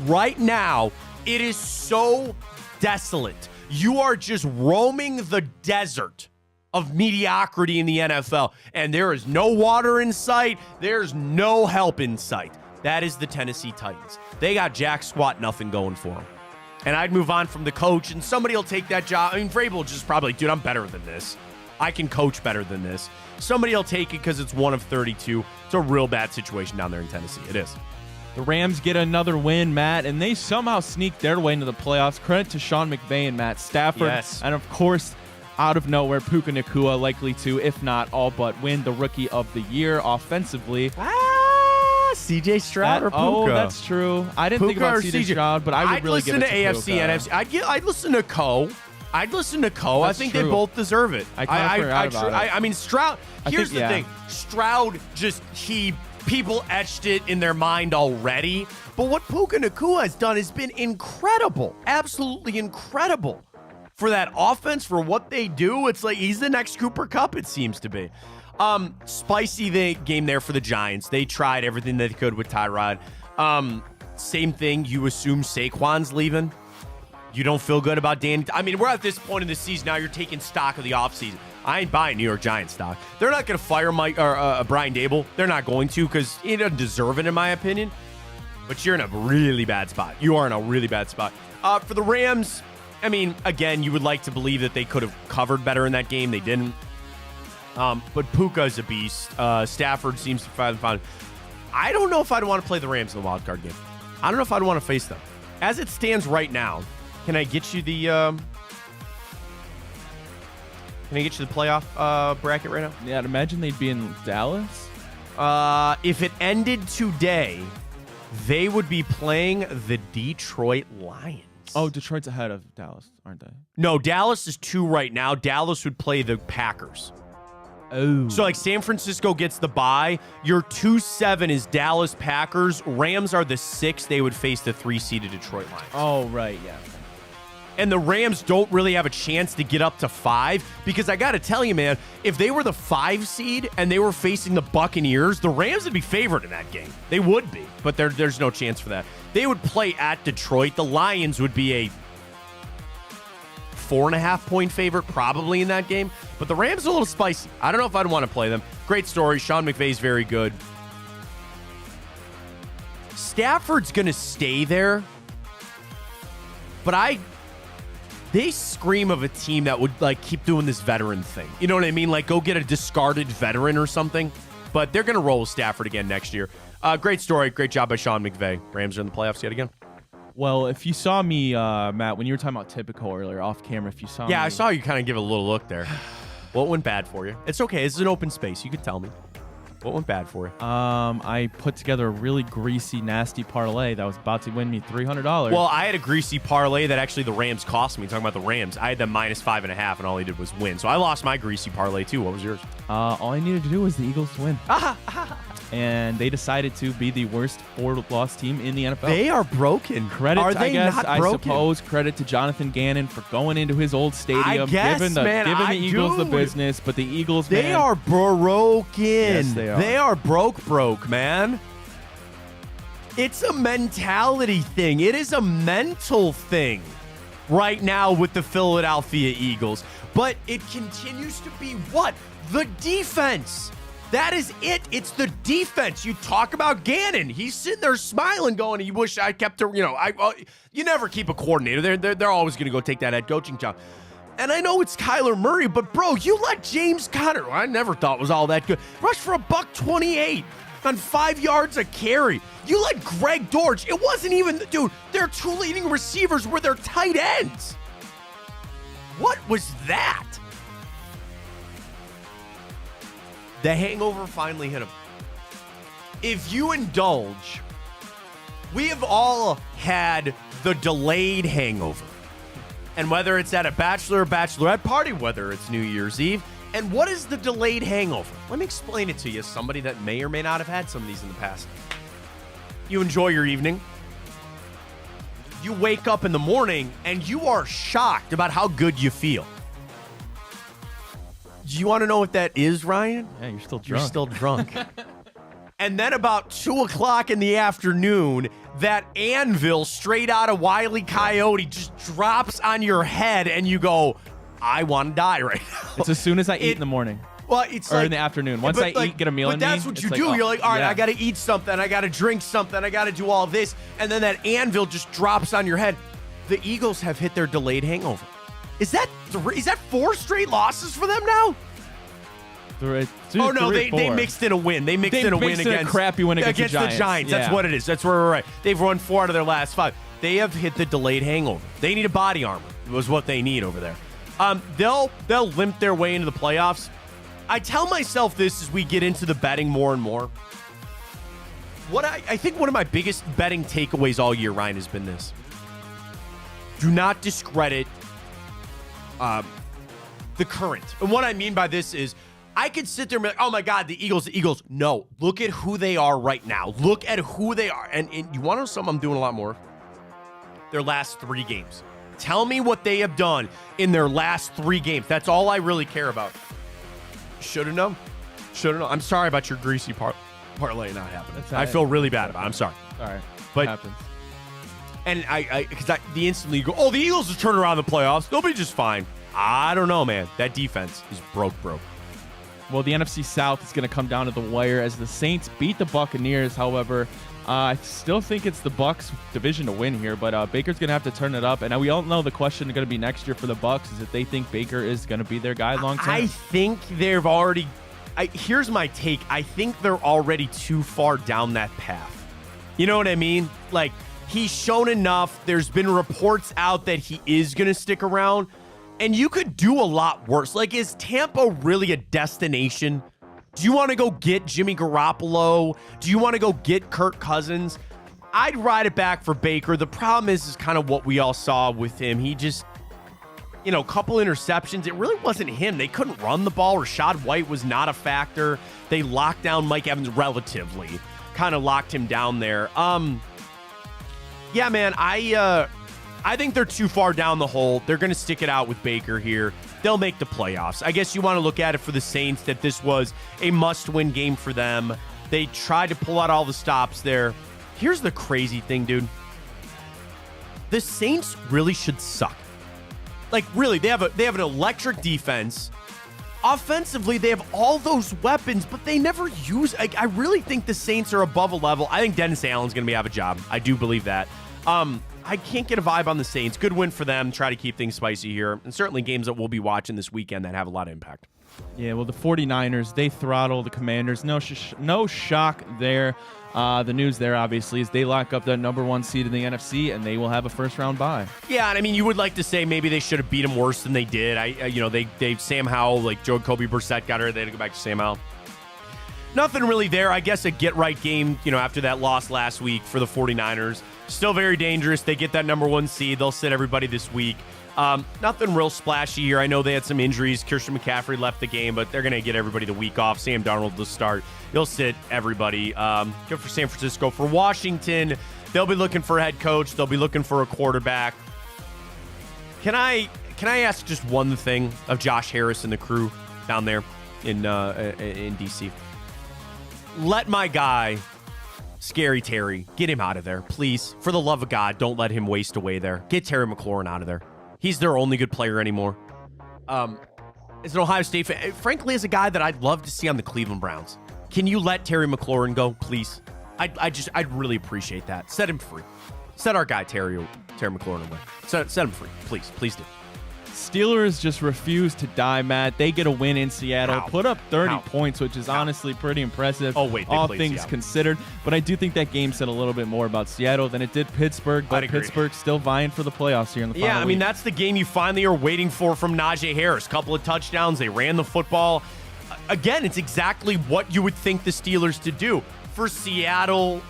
Right now, it is so desolate. You are just roaming the desert of mediocrity in the NFL, and there is no water in sight. There's no help in sight. That is the Tennessee Titans. They got jack squat nothing going for them. And I'd move on from the coach, and somebody will take that job. I mean, Vrabel will just probably, dude, I'm better than this. I can coach better than this. Somebody will take it because it's one of 32. It's a real bad situation down there in Tennessee. It is. The Rams get another win, Matt, and they somehow sneak their way into the playoffs. Credit to Sean McVay and Matt Stafford. Yes. And, of course, out of nowhere, Puka Nacua likely to, if not all but, win the Rookie of the Year offensively. CJ Stroud or Puka? Oh, that's true. I didn't think about CJ Stroud, but I would really give it to AFC, Puka. NFC. I'd listen to Coe. I'd listen to Coe. I think true. they both deserve it. I mean, Stroud. Here's the thing. Stroud people etched it in their mind already. But what Puka Nacua has done has been incredible. Absolutely incredible. For that offense, for what they do, it's like he's the next Cooper Kupp, it seems to be. Spicy the game there for the Giants. They tried everything they could with Tyrod. Same thing. You assume Saquon's leaving. You don't feel good about Danny. I mean, we're at this point in the season now. You're taking stock of the offseason. I ain't buying New York Giants stock. They're not going to fire Brian Dable. They're not going to because he doesn't deserve it, in my opinion. But you're in a really bad spot. You are in a really bad spot. For the Rams, I mean, again, you would like to believe that they could have covered better in that game. They didn't. But Puka is a beast. Stafford seems to find. I don't know if I'd want to play the Rams in the wild card game. I don't know if I'd want to face them. As it stands right now, can I get you the playoff bracket right now? Yeah, I'd imagine they'd be in Dallas. If it ended today, they would be playing the Detroit Lions. Oh, Detroit's ahead of Dallas, aren't they? No, Dallas is 2 right now. Dallas would play the Packers. Oh. So, like, San Francisco gets the bye. Your 2-7 is Dallas Packers. Rams are the 6. They would face the 3-seeded Detroit Lions. Oh, right, yeah. And the Rams don't really have a chance to get up to 5 because I got to tell you, man, if they were the 5 seed and they were facing the Buccaneers, the Rams would be favored in that game. They would be, but there's no chance for that. They would play at Detroit. The Lions would be a 4.5-point favorite probably in that game, but the Rams are a little spicy. I don't know if I'd want to play them. Great story. Sean McVay's very good. Stafford's going to stay there, but they scream of a team that would like keep doing this veteran thing. You know what I mean? Like go get a discarded veteran or something. But they're going to roll with Stafford again next year. Great story. Great job by Sean McVay. Rams are in the playoffs yet again. Well, if you saw me, Matt, when you were talking about typical earlier off camera, if you saw me. Yeah, I saw you kind of give a little look there. What went bad for you? It's okay. It's an open space. You could tell me. What went bad for you? I put together a really greasy, nasty parlay that was about to win me $300. Well, I had a greasy parlay that actually the Rams cost me. Talking about the Rams, I had them -5.5, and all he did was win. So I lost my greasy parlay too. What was yours? All I needed to do was the Eagles to win. And they decided to be the worst 4-loss team in the NFL. They are broken. Credit, are they I guess, not I broken? suppose, credit to Jonathan Gannon for going into his old stadium, I guess, giving the Eagles the business. But the Eagles, they are broken. Yes, they are. They are broke, man. It's a mentality thing. It is a mental thing right now with the Philadelphia Eagles. But it continues to be what? The defense. That is it. It's the defense. You talk about Gannon. He's sitting there smiling, going, "You wish I kept her." You know, you never keep a coordinator. They're always going to go take that head coaching job. And I know it's Kyler Murray, but bro, you let James Conner, who I never thought was all that good, rush for $128 on 5 yards a carry. You let Greg Dortch. It wasn't even dude. Their 2 leading receivers were their tight ends. What was that? The hangover finally hit him. If you indulge, we have all had the delayed hangover. And whether it's at a bachelor or bachelorette party, whether it's New Year's Eve, and what is the delayed hangover? Let me explain it to you, somebody that may or may not have had some of these in the past. You enjoy your evening. You wake up in the morning and you are shocked about how good you feel. Do you want to know what that is, Ryan? Yeah, you're still drunk. You're still drunk. And then about 2 o'clock in the afternoon, that anvil straight out of Wile E. Coyote just drops on your head and you go, I want to die right now. It's as soon as I eat in the morning. Well, it's or like, in the afternoon. Once I eat, get a meal in me. But that's what you it's do. like, You're like, all right, yeah. I got to eat something. I got to drink something. I got to do all this. And then that anvil just drops on your head. The Eagles have hit their delayed hangover. Is that 4 straight losses for them now? Oh no, they mixed in a win. They mixed in a win against a crappy win against the Giants. Yeah. That's what it is. That's where we're right. They've won 4 out of their last 5. They have hit the delayed hangover. They need a body armor. Was what they need over there. They'll limp their way into the playoffs. I tell myself this as we get into the betting more and more. What I think one of my biggest betting takeaways all year, Ryan, has been this: do not discredit the current. And what I mean by this is, I could sit there and be like, oh my God, the Eagles. No, look at who they are right now. Look at who they are. And you want to know something I'm doing a lot more? Their last 3 games. Tell me what they have done in their last 3 games. That's all I really care about. Should have known. I'm sorry about your greasy parlay not happening. I feel really bad about it. I'm sorry. All right. But it happens. And because the instantly go, oh, the Eagles will turn around the playoffs. They'll be just fine. I don't know, man. That defense is broke. Well, the NFC South is going to come down to the wire as the Saints beat the Buccaneers. However, I still think it's the Bucs division to win here, but Baker's going to have to turn it up. And we all know the question going to be next year for the Bucs is if they think Baker is going to be their guy long term. I think they've already here's my take. I think they're already too far down that path. You know what I mean? Like, he's shown enough. There's been reports out that he is going to stick around, and you could do a lot worse. Like, is Tampa really a destination? Do you want to go get Jimmy Garoppolo? Do you want to go get Kirk Cousins? I'd ride it back for Baker. The problem is kind of what we all saw with him. He just, a couple interceptions. It really wasn't him. They couldn't run the ball. Rashad White was not a factor. They locked down Mike Evans relatively. Kind of locked him down there. Yeah, man, I think they're too far down the hole. They're going to stick it out with Baker here. They'll make the playoffs. I guess you want to look at it for the Saints that this was a must-win game for them. They tried to pull out all the stops there. Here's the crazy thing, dude. The Saints really should suck. Like, really, they have an electric defense. Offensively, they have all those weapons, but they never use. I really think the Saints are above a level. I think Dennis Allen's going to have a job. I do believe that. I can't get a vibe on the Saints. Good win for them. Try to keep things spicy here. And certainly games that we'll be watching this weekend that have a lot of impact. Yeah, well, the 49ers, they throttle the Commanders. No shock there. The news there, obviously, is they lock up that number 1 seed in the NFC, and they will have a first-round bye. Yeah, and I mean, you would like to say maybe they should have beat them worse than they did. They Sam Howell, like Jacoby Brissett got hurt. They had to go back to Sam Howell. Nothing really there. I guess a get-right game, after that loss last week for the 49ers. Still very dangerous. They get that number 1 seed. They'll sit everybody this week. Nothing real splashy here. I know they had some injuries. Christian McCaffrey left the game, but they're going to get everybody the week off. Sam Darnold to start. He'll sit everybody. Good for San Francisco. For Washington, they'll be looking for a head coach. They'll be looking for a quarterback. Can I ask just one thing of Josh Harris and the crew down there in D.C.? Let my guy, Scary Terry, get him out of there, please. For the love of God, don't let him waste away there. Get Terry McLaurin out of there. He's their only good player anymore. As an Ohio State fan, frankly, as a guy that I'd love to see on the Cleveland Browns, can you let Terry McLaurin go, please? I'd really appreciate that. Set him free. Set our guy Terry McLaurin away. Set him free, please do. Steelers just refuse to die, Matt. They get a win in Seattle, put up 30 points, which is honestly pretty impressive. Oh, wait, all things considered. But I do think that game said a little bit more about Seattle than it did Pittsburgh. But Pittsburgh still vying for the playoffs here in the final I mean, that's the game you finally are waiting for from Najee Harris. Couple of touchdowns. They ran the football. Again, it's exactly what you would think the Steelers to do. For Seattle,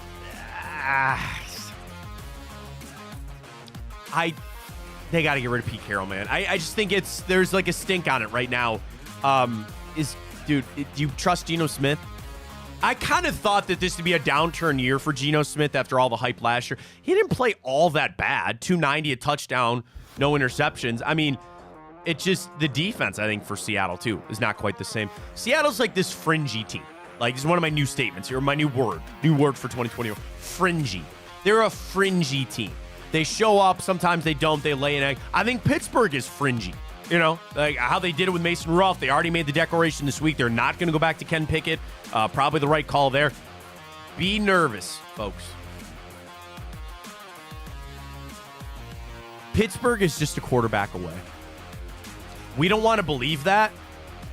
they got to get rid of Pete Carroll, man. I just think there's like a stink on it right now. Do you trust Geno Smith? I kind of thought that this would be a downturn year for Geno Smith after all the hype last year. He didn't play all that bad. 290, a touchdown, no interceptions. I mean, it's just the defense, I think, for Seattle, too, is not quite the same. Seattle's like this fringy team. Like, this is one of my new statements here, my new word for 2020. Fringy. They're a fringy team. They show up. Sometimes they don't. They lay an egg. I think Pittsburgh is fringy. Like how they did it with Mason Rudolph. They already made the declaration this week. They're not going to go back to Ken Pickett. Probably the right call there. Be nervous, folks. Pittsburgh is just a quarterback away. We don't want to believe that.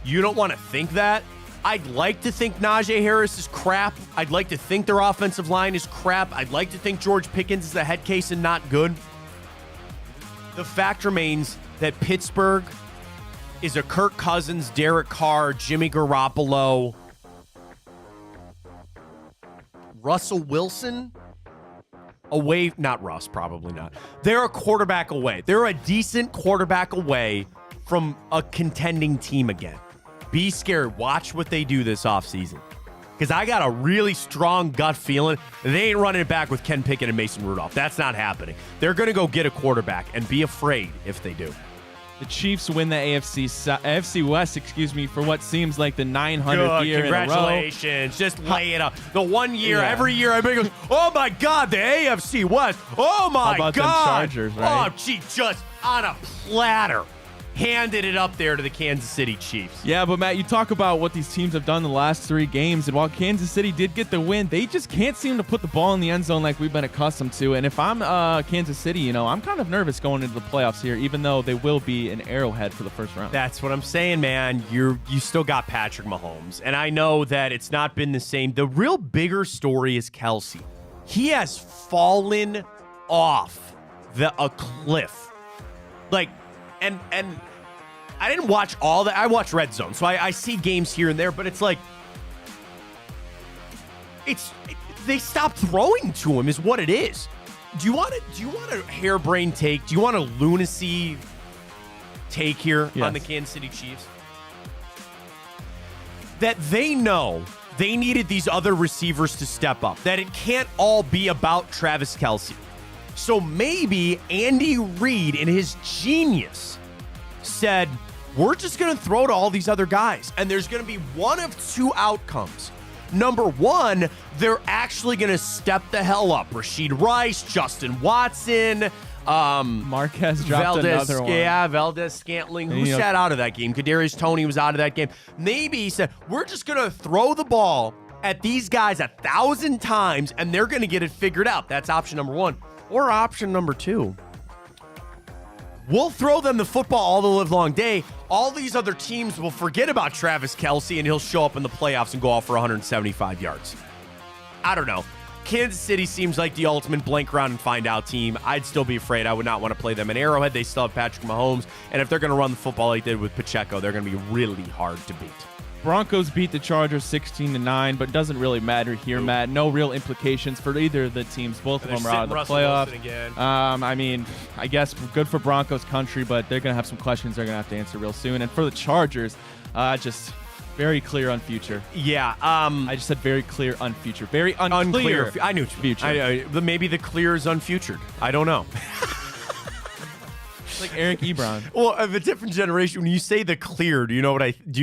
You don't want to think that. I'd like to think Najee Harris is crap. I'd like to think their offensive line is crap. I'd like to think George Pickens is a head case and not good. The fact remains that Pittsburgh is a Kirk Cousins, Derek Carr, Jimmy Garoppolo, Russell Wilson away. Not Russ, probably not. They're a quarterback away. They're a decent quarterback away from a contending team again. Be scared. Watch what they do this offseason. Because I got a really strong gut feeling they ain't running it back with Ken Pickett and Mason Rudolph. That's not happening. They're going to go get a quarterback and be afraid if they do. The Chiefs win the AFC West, for what seems like the 900th year in a row. Congratulations. Just lay it up. The one year, every year, everybody goes, oh my God, the AFC West. Oh my How about God. them Chargers, right? Oh, gee, just on a platter. handed it up there to the Kansas City Chiefs. Yeah, but Matt, you talk about what these teams have done the last 3 games, and while Kansas City did get the win, they just can't seem to put the ball in the end zone like we've been accustomed to. And if I'm Kansas City, I'm kind of nervous going into the playoffs here, even though they will be an Arrowhead for the first round. That's what I'm saying, man. You still got Patrick Mahomes, and I know that it's not been the same. The real bigger story is Kelsey. He has fallen off a cliff. Like, and I didn't watch all that. I watch Red Zone, so I see games here and there, but it's like they stopped throwing to him is what it is. Do you want a harebrained take? Do you want a lunacy take here on the Kansas City Chiefs? That they know they needed these other receivers to step up. That it can't all be about Travis Kelce. So maybe Andy Reid, in his genius, said, we're just going to throw to all these other guys. And there's going to be one of 2 outcomes. Number 1, they're actually going to step the hell up. Rashid Rice, Justin Watson, Marquez dropped another one. Yeah, Valdez-Scantling. Who sat out of that game? Kadarius Toney was out of that game. Maybe he said, we're just going to throw the ball at these guys 1,000 times, and they're going to get it figured out. That's option number 1. Or option number 2. We'll throw them the football all the live long day. All these other teams will forget about Travis Kelce, and he'll show up in the playoffs and go off for 175 yards. I don't know. Kansas City seems like the ultimate blank around and find out team. I'd still be afraid. I would not want to play them in Arrowhead. They still have Patrick Mahomes. And if they're going to run the football like they did with Pacheco, they're going to be really hard to beat. Broncos beat the Chargers 16-9, but it doesn't really matter here, Matt. No real implications for either of the teams. Both of them are out of the playoff. I mean, I guess good for Broncos country, but they're going to have some questions they're going to have to answer real soon. And for the Chargers, just very clear on future. Yeah. I just said very clear on future. Very unclear. I knew future. Maybe the clear is unfutured. I don't know. Like Eric Ebron. Well, of a different generation. When you say the clear, do you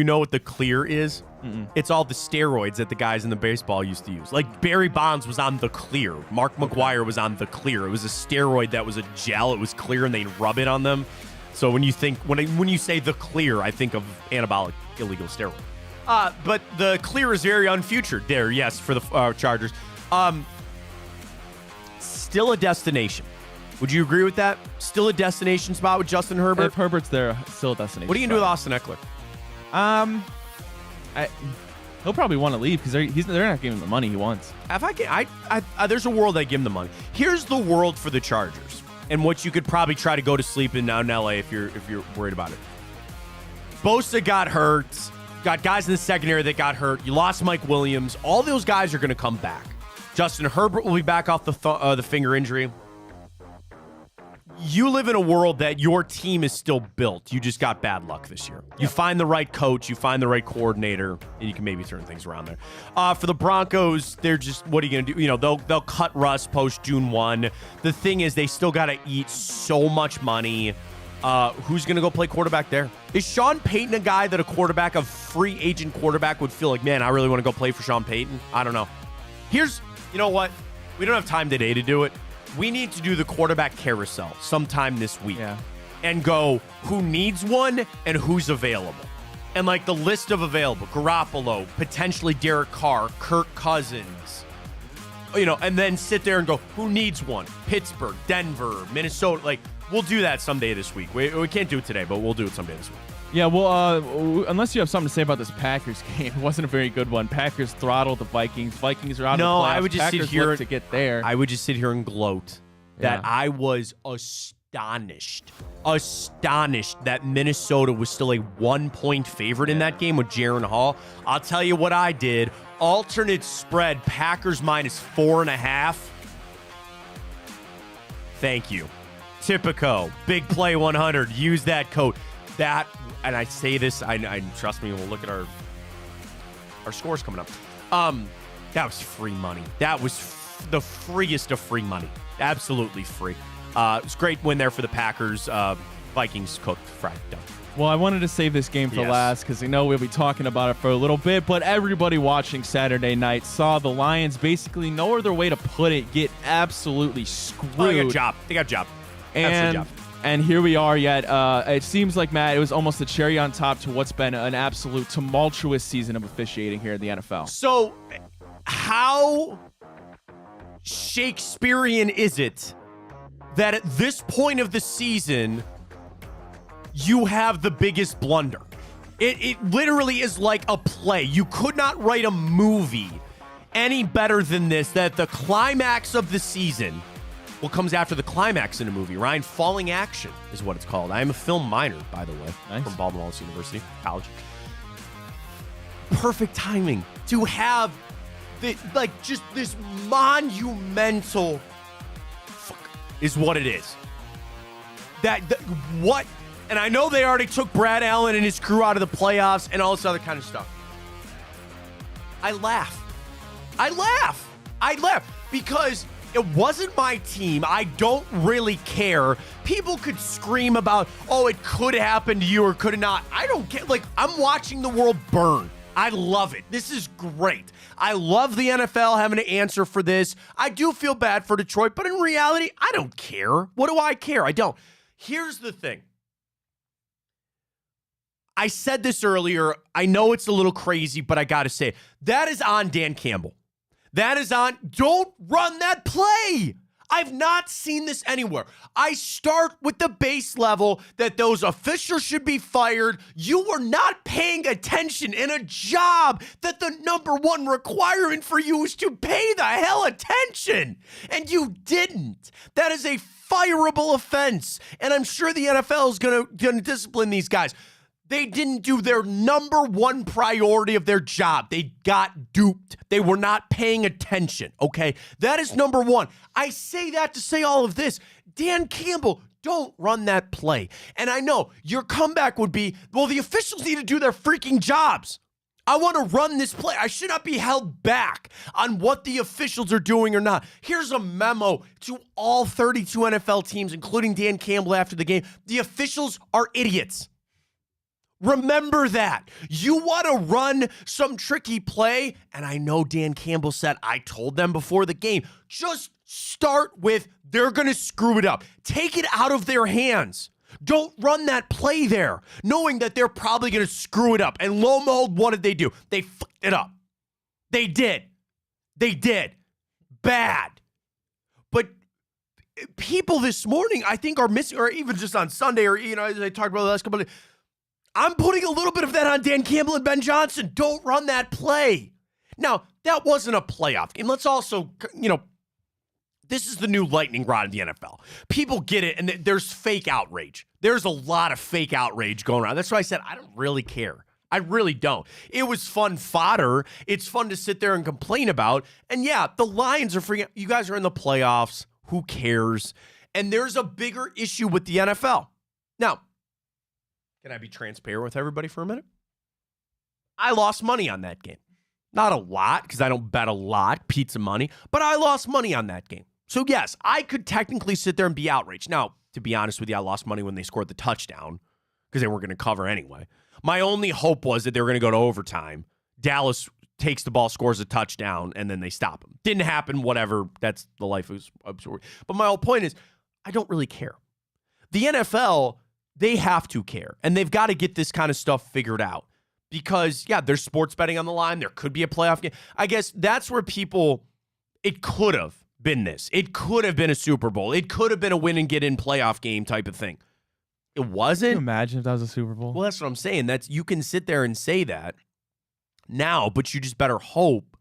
know what the clear is? Mm-mm. It's all the steroids that the guys in the baseball used to use. Like Barry Bonds was on the clear. Mark McGwire was on the clear. It was a steroid that was a gel. It was clear, and they'd rub it on them. So when you say the clear, I think of anabolic illegal steroid. But the clear is very unfutured there. Yes, for the Chargers. Still a destination. Would you agree with that? Still a destination spot with Justin Herbert? If Herbert's there, still a destination. What are you going to do with Austin Eckler? He'll probably want to leave because they're not giving him the money he wants. There's a world I give him the money. Here's the world for the Chargers, and what you could probably try to go to sleep in now in LA if you're worried about it. Bosa got hurt. Got guys in the secondary that got hurt. You lost Mike Williams. All those guys are going to come back. Justin Herbert will be back off the finger injury. You live in a world that your team is still built. You just got bad luck this year. You find the right coach, you find the right coordinator, and you can maybe turn things around there. For the Broncos, they're just, what are you going to do? They'll cut Russ post June 1. The thing is, they still got to eat so much money. Who's going to go play quarterback there? Is Sean Payton a guy that a free agent quarterback would feel like, man, I really want to go play for Sean Payton? I don't know. You know what? We don't have time today to do it. We need to do the quarterback carousel sometime this week and go who needs one and who's available. And like the list of available, Garoppolo, potentially Derek Carr, Kirk Cousins, and then sit there and go, who needs one? Pittsburgh, Denver, Minnesota. Like, we'll do that someday this week. We can't do it today, but we'll do it someday this week. Yeah, well, unless you have something to say about this Packers game, it wasn't a very good one. Packers throttled the Vikings. Vikings are out of the playoffs. I would just Packers sit here to get there. I would just sit here and gloat that I was astonished that Minnesota was still a 1-point favorite in that game with Jaron Hall. I'll tell you what I did. Alternate spread, Packers -4.5. Thank you. Typico, Big Play 100. Use that code. And I say this, I trust me, we'll look at our scores coming up. That was free money. That was the freest of free money. Absolutely free. It was a great win there for the Packers. Vikings cooked, fried, done. Well, I wanted to save this game for last because I know we'll be talking about it for a little bit, but everybody watching Saturday night saw the Lions basically, no other way to put it, get absolutely screwed. Oh, they got a job. They got a job. And And here we are yet. It seems like, Matt, it was almost the cherry on top to what's been an absolute tumultuous season of officiating here in the NFL. So, how Shakespearean is it that at this point of the season, you have the biggest blunder? It literally is like a play. You could not write a movie any better than this, that the climax of the season, what comes after the climax in a movie, Ryan? Falling action is what it's called. I am a film minor, by the way, from Baldwin Wallace University College. Perfect timing to have just this monumental is what it is. What? And I know they already took Brad Allen and his crew out of the playoffs and all this other kind of stuff. I laugh because it wasn't my team. I don't really care. People could scream about, oh, it could happen to you or could it not. I don't care. Like, I'm watching the world burn. I love it. This is great. I love the NFL having to answer for this. I do feel bad for Detroit, but in reality, I don't care. What do I care? I don't. Here's the thing. I said this earlier. I know it's a little crazy, but I got to say, that is on Dan Campbell. That is on, don't run that play. I've not seen this anywhere. I start with the base level that those officials should be fired. You were not paying attention in a job that the number one requirement for you is to pay the hell attention. And you didn't. That is a fireable offense. And I'm sure the NFL is gonna discipline these guys. They didn't do their number one priority of their job. They got duped. They were not paying attention, okay? That is number one. I say that to say all of this. Dan Campbell, don't run that play. And I know your comeback would be, well, the officials need to do their freaking jobs. I want to run this play. I should not be held back on what the officials are doing or not. Here's a memo to all 32 NFL teams, including Dan Campbell after the game. The officials are idiots. Remember that. You want to run some tricky play, and I know Dan Campbell said, I told them before the game, just start with, they're going to screw it up. Take it out of their hands. Don't run that play there, knowing that they're probably going to screw it up. And lo and behold, what did they do? They fucked it up. They did. Bad. But people this morning, I think, are missing, or even just on Sunday, or, as I talked about the last couple of days, I'm putting a little bit of that on Dan Campbell and Ben Johnson. Don't run that play. Now, that wasn't a playoff game. Let's also, this is the new lightning rod in the NFL. People get it, and there's fake outrage. There's a lot of fake outrage going around. That's why I said I don't really care. I really don't. It was fun fodder. It's fun to sit there and complain about. And yeah, the Lions are freaking. You guys are in the playoffs. Who cares? And there's a bigger issue with the NFL. Now, can I be transparent with everybody for a minute? I lost money on that game. Not a lot, because I don't bet a lot, pizza money, but I lost money on that game. So yes, I could technically sit there and be outraged. Now, to be honest with you, I lost money when they scored the touchdown, because they weren't going to cover anyway. My only hope was that they were going to go to overtime. Dallas takes the ball, scores a touchdown, and then they stop him. Didn't happen, whatever. That's the life of absurd. But my whole point is, I don't really care. The NFL, they have to care, and they've got to get this kind of stuff figured out because, yeah, there's sports betting on the line. There could be a playoff game. I guess that's where it could have been this. It could have been a Super Bowl. It could have been a win and get in playoff game type of thing. It wasn't. Can you imagine if that was a Super Bowl? Well, that's what I'm saying. You can sit there and say that now, but you just better hope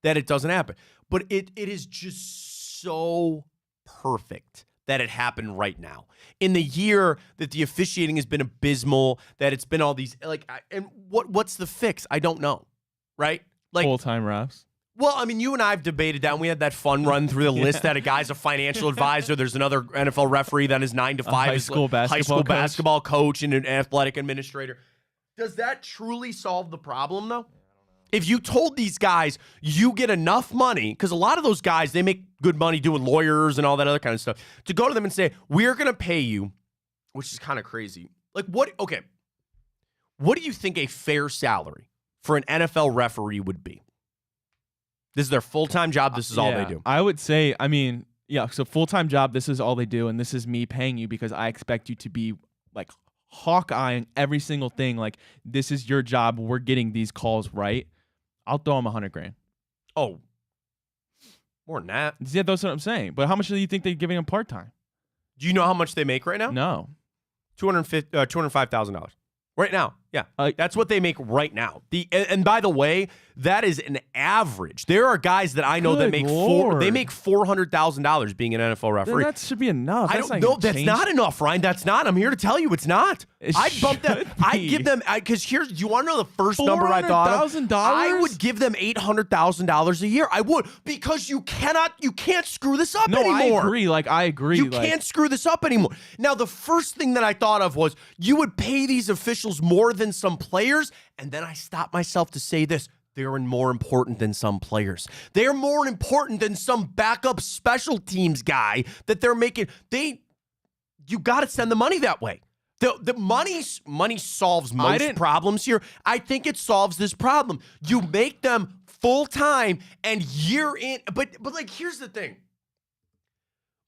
that it doesn't happen. But it is just so perfect that it happened right now. In the year that the officiating has been abysmal, that it's been all these, and what's the fix? I don't know, right? Full-time refs. Well, I mean, you and I have debated that, and we had that fun run through the list that a guy's a financial advisor. There's another NFL referee that is 9 to 5. High school basketball coach and an athletic administrator. Does that truly solve the problem, though? If you told these guys you get enough money, because a lot of those guys, they make good money doing lawyers and all that other kind of stuff, to go to them and say, we're going to pay you, which is kind of crazy. What do you think a fair salary for an NFL referee would be? This is their full-time job. This is all they do. I would say, Yeah, so full-time job, this is all they do, and this is me paying you because I expect you to be like hawk-eyeing every single thing. Like, this is your job. We're getting these calls right. I'll throw him $100,000. Oh, more than that. Yeah, that's what I'm saying. But how much do you think they're giving him part-time? Do you know how much they make right now? No. $205,000 right now. Yeah, that's what they make right now. And by the way, that is an average. There are guys that I know that make $400,000 being an NFL referee. Then that should be enough. I don't know. That's not enough, Ryan. That's not. I'm here to tell you, it's not. I'd bump that. I'd give them because here's. Do you want to know the first number I thought of? $400,000? I would give them $800,000 a year. I would because you can't screw this up anymore. I agree. I agree. You can't screw this up anymore. Now, the first thing that I thought of was you would pay these officials more than some players, and then I stopped myself to say this. They're more important than some players. They're more important than some backup special teams guy that they're making. You got to send the money that way. The money solves most problems here. I think it solves this problem. You make them full time and year in. But here's the thing.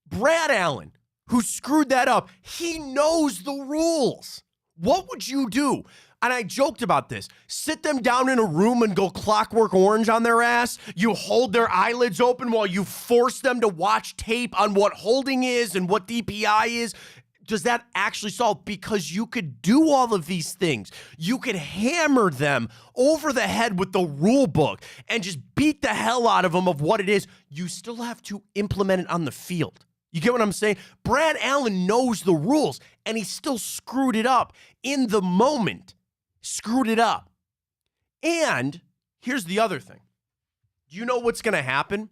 Brad Allen, who screwed that up, he knows the rules. What would you do? And I joked about this. Sit them down in a room and go Clockwork Orange on their ass. You hold their eyelids open while you force them to watch tape on what holding is and what DPI is. Does that actually solve? Because you could do all of these things. You could hammer them over the head with the rule book and just beat the hell out of them of what it is. You still have to implement it on the field. You get what I'm saying? Brad Allen knows the rules, and he still screwed it up in the moment. Screwed it up. And here's the other thing. Do you know what's going to happen?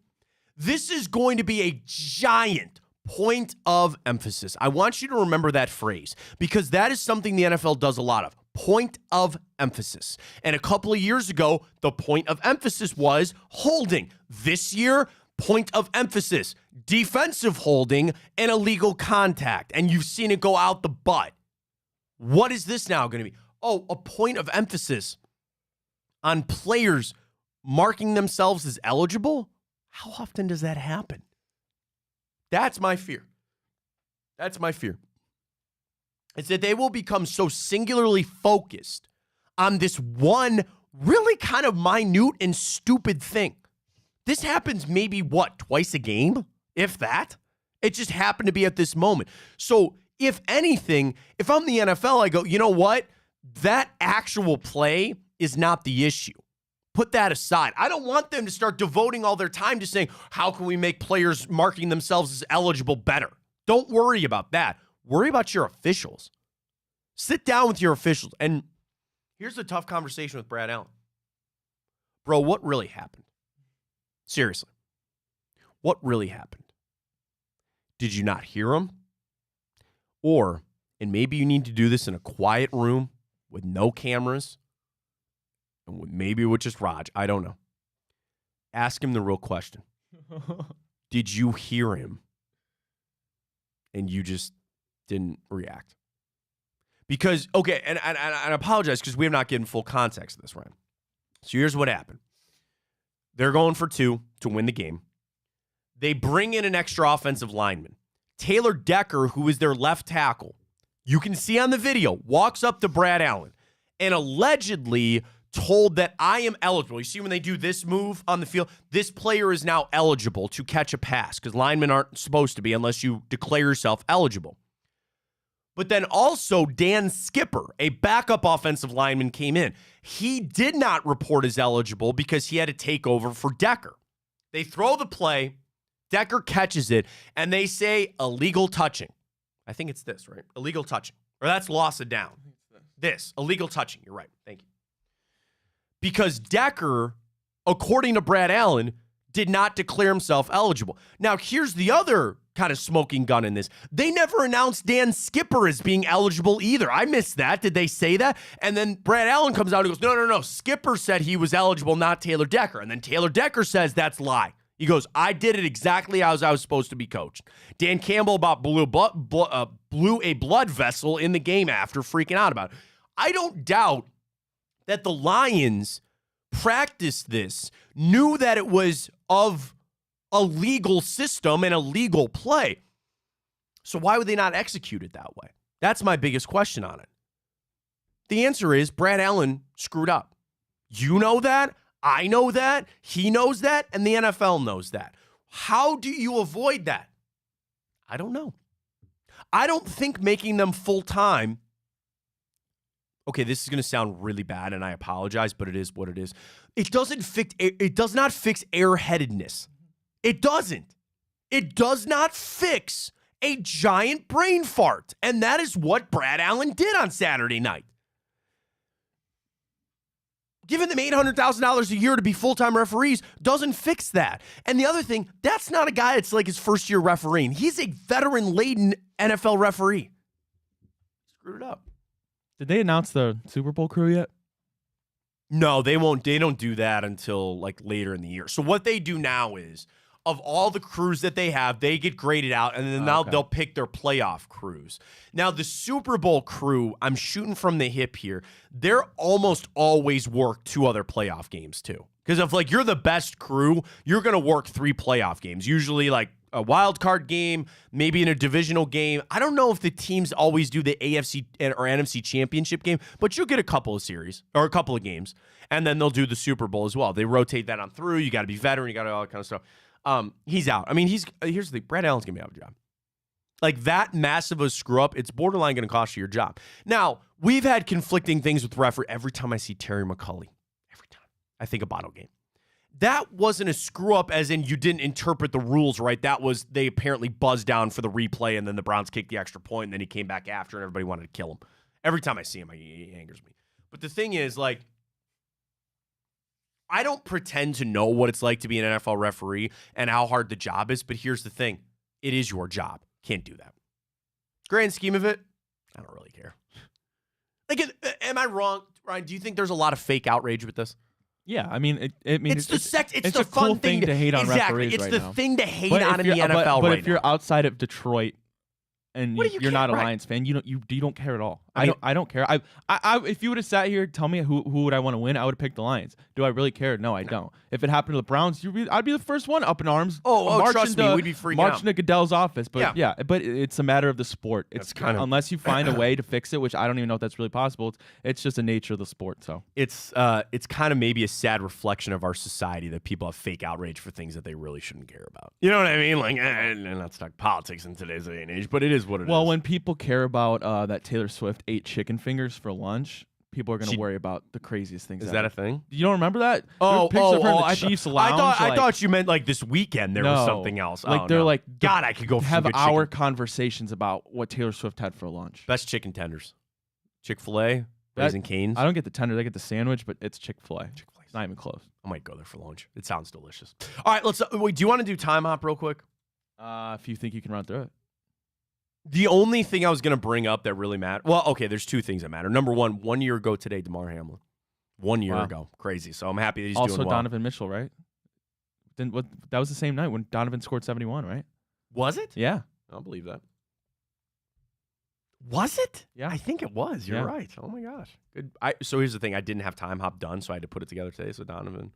This is going to be a giant point of emphasis. I want you to remember that phrase because that is something the NFL does a lot of. Point of emphasis. And a couple of years ago, the point of emphasis was holding. This year, point of emphasis, defensive holding and illegal contact. And you've seen it go out the butt. What is this now going to be? Oh, a point of emphasis on players marking themselves as eligible? How often does that happen? That's my fear. That's my fear. It's that they will become so singularly focused on this one really kind of minute and stupid thing. This happens maybe, twice a game? If that? It just happened to be at this moment. So, if anything, if I'm the NFL, I go, you know what? That actual play is not the issue. Put that aside. I don't want them to start devoting all their time to saying, how can we make players marking themselves as eligible better? Don't worry about that. Worry about your officials. Sit down with your officials. And here's a tough conversation with Brad Allen. Bro, what really happened? Seriously. What really happened? Did you not hear him? Or, and maybe you need to do this in a quiet room with no cameras, and maybe with just Raj. I don't know. Ask him the real question. Did you hear him? And you just didn't react. Because, okay, and I apologize because we have not given full context of this, Ryan. So here's what happened. They're going for 2 to win the game. They bring in an extra offensive lineman. Taylor Decker, who is their left tackle, you can see on the video, walks up to Brad Allen and allegedly told that I am eligible. You see when they do this move on the field, this player is now eligible to catch a pass because linemen aren't supposed to be unless you declare yourself eligible. But then also Dan Skipper, a backup offensive lineman, came in. He did not report as eligible because he had to take over for Decker. They throw the play, Decker catches it, and they say illegal touching. I think it's this, right? Illegal touching. Or that's loss of down. This, illegal touching. You're right. Thank you. Because Decker, according to Brad Allen, did not declare himself eligible. Now, here's the other kind of smoking gun in this. They never announced Dan Skipper as being eligible either. I missed that. Did they say that? And then Brad Allen comes out and goes, no. Skipper said he was eligible, not Taylor Decker. And then Taylor Decker says that's lie. He goes, I did it exactly as I was supposed to be coached. Dan Campbell about blew a blood vessel in the game after freaking out about it. I don't doubt that the Lions practiced this, knew that it was of a legal system and a legal play. So why would they not execute it that way? That's my biggest question on it. The answer is Brad Allen screwed up. You know that. I know that. He knows that. And the NFL knows that. How do you avoid that? I don't know. I don't think making them full-time. Okay, this is going to sound really bad, and I apologize, but it is what it is. It does not fix airheadedness. It doesn't. It does not fix a giant brain fart. And that is what Brad Allen did on Saturday night. Giving them $800,000 a year to be full-time referees doesn't fix that. And the other thing, that's not a guy that's like his first year refereeing. He's a veteran-laden NFL referee. Screwed it up. Did they announce the Super Bowl crew yet? No, they won't. They don't do that until like later in the year. So what they do now is, of all the crews that they have, they get graded out, and then now they'll pick their playoff crews. Now, the Super Bowl crew, I'm shooting from the hip here, they're almost always work 2 other playoff games too. Because if like you're the best crew, you're going to work 3 playoff games, usually like a wild card game, maybe in a divisional game. I don't know if the teams always do the AFC or NFC championship game, but you'll get a couple of series or a couple of games, and then they'll do the Super Bowl as well. They rotate that on through. You got to be veteran. You got all that kind of stuff. He's out. I mean, here's the thing. Brad Allen's going to be out of a job. Like that massive a screw up, it's borderline going to cost you your job. Now, we've had conflicting things with referee. Every time I see Terry McCulley, every time I think a bottle game. That wasn't a screw up as in you didn't interpret the rules right. That was they apparently buzzed down for the replay, and then the Browns kicked the extra point, and then he came back after, and everybody wanted to kill him. Every time I see him, he angers me. But the thing is, like, I don't pretend to know what it's like to be an NFL referee and how hard the job is, but here's the thing. It is your job. Can't do that. Grand scheme of it, I don't really care. Like, am I wrong, Ryan? Do you think there's a lot of fake outrage with this? Yeah, I mean, it's the a fun cool thing to hate on referees It's right the now. thing to hate on in the NFL but right now. But if you're outside of Detroit and you're not a right. Lions fan, you don't care at all. I don't care. I if you would have sat here, tell me who would I want to win, I would have picked the Lions. Do I really care? No, I don't. If it happened to the Browns, I'd be the first one up in arms. Trust me, we'd be freaking out. Marching to Goodell's office. But but it's a matter of the sport. It's unless you find a way to fix it, which I don't even know if that's really possible. It's just the nature of the sport. So it's kind of maybe a sad reflection of our society that people have fake outrage for things that they really shouldn't care about. You know what I mean? Like, and let's talk politics in today's day and age, but it is what it is. Well, when people care about that Taylor Swift ate chicken fingers for lunch, people are going to worry about the craziest things. Is that a thing? You don't remember that? Oh, There were pictures of her in the Chiefs lounge. I thought you meant like this weekend there was something else. Like they're like, God, I could go for have some good hour chicken. conversations about what Taylor Swift had for lunch. Best chicken tenders. Chick-fil-A, Raising Cane's. I don't get the tender. I get the sandwich, but it's Chick-fil-A. It's not even close. I might go there for lunch. It sounds delicious. All right, let's. Wait, do you want to do time hop real quick? If you think you can run through it. The only thing I was going to bring up that really mattered. Well, okay, there's 2 things that matter. Number 1 year ago today, DeMar Hamlin. 1 year ago. Crazy. So I'm happy that he's also doing well. Donovan Mitchell, right? That was the same night when Donovan scored 71, right? Was it? Yeah. I'll believe that. Was it? Yeah. I think it was. You're right. Oh, my gosh. Good. So here's the thing. I didn't have time hop done, so I had to put it together today. So Donovan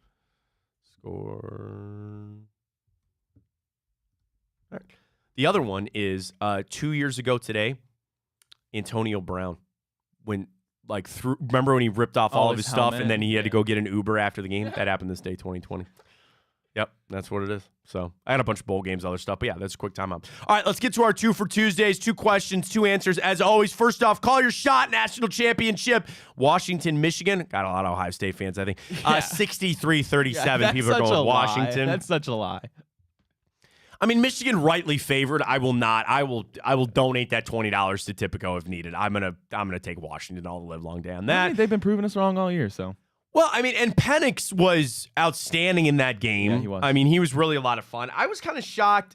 scored. All right. The other one is 2 years ago today, Antonio Brown. Remember when he ripped off all of his stuff and then he had to go get an Uber after the game? That happened this day, 2020. Yep, that's what it is. So I had a bunch of bowl games, other stuff, but yeah, that's a quick time up. All right, let's get to our 2 for Tuesdays. 2 questions, 2 answers. As always, first off, call your shot. National championship, Washington, Michigan. Got a lot of Ohio State fans, I think. 63-37. People are going with Washington. That's such a lie. I mean, Michigan rightly favored. I will not. I will donate that $20 to Tipico if needed. I'm gonna take Washington all the live long day on that. I mean, they've been proving us wrong all year, so. Well, I mean, and Penix was outstanding in that game. Yeah, he was. I mean, he was really a lot of fun. I was kind of shocked.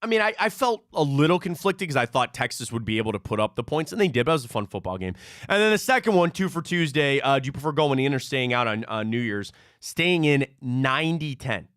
I mean, I felt a little conflicted because I thought Texas would be able to put up the points, and they did. But it was a fun football game. And then the second one, 2 for Tuesday. Do you prefer going in or staying out on New Year's? Staying in 90-10.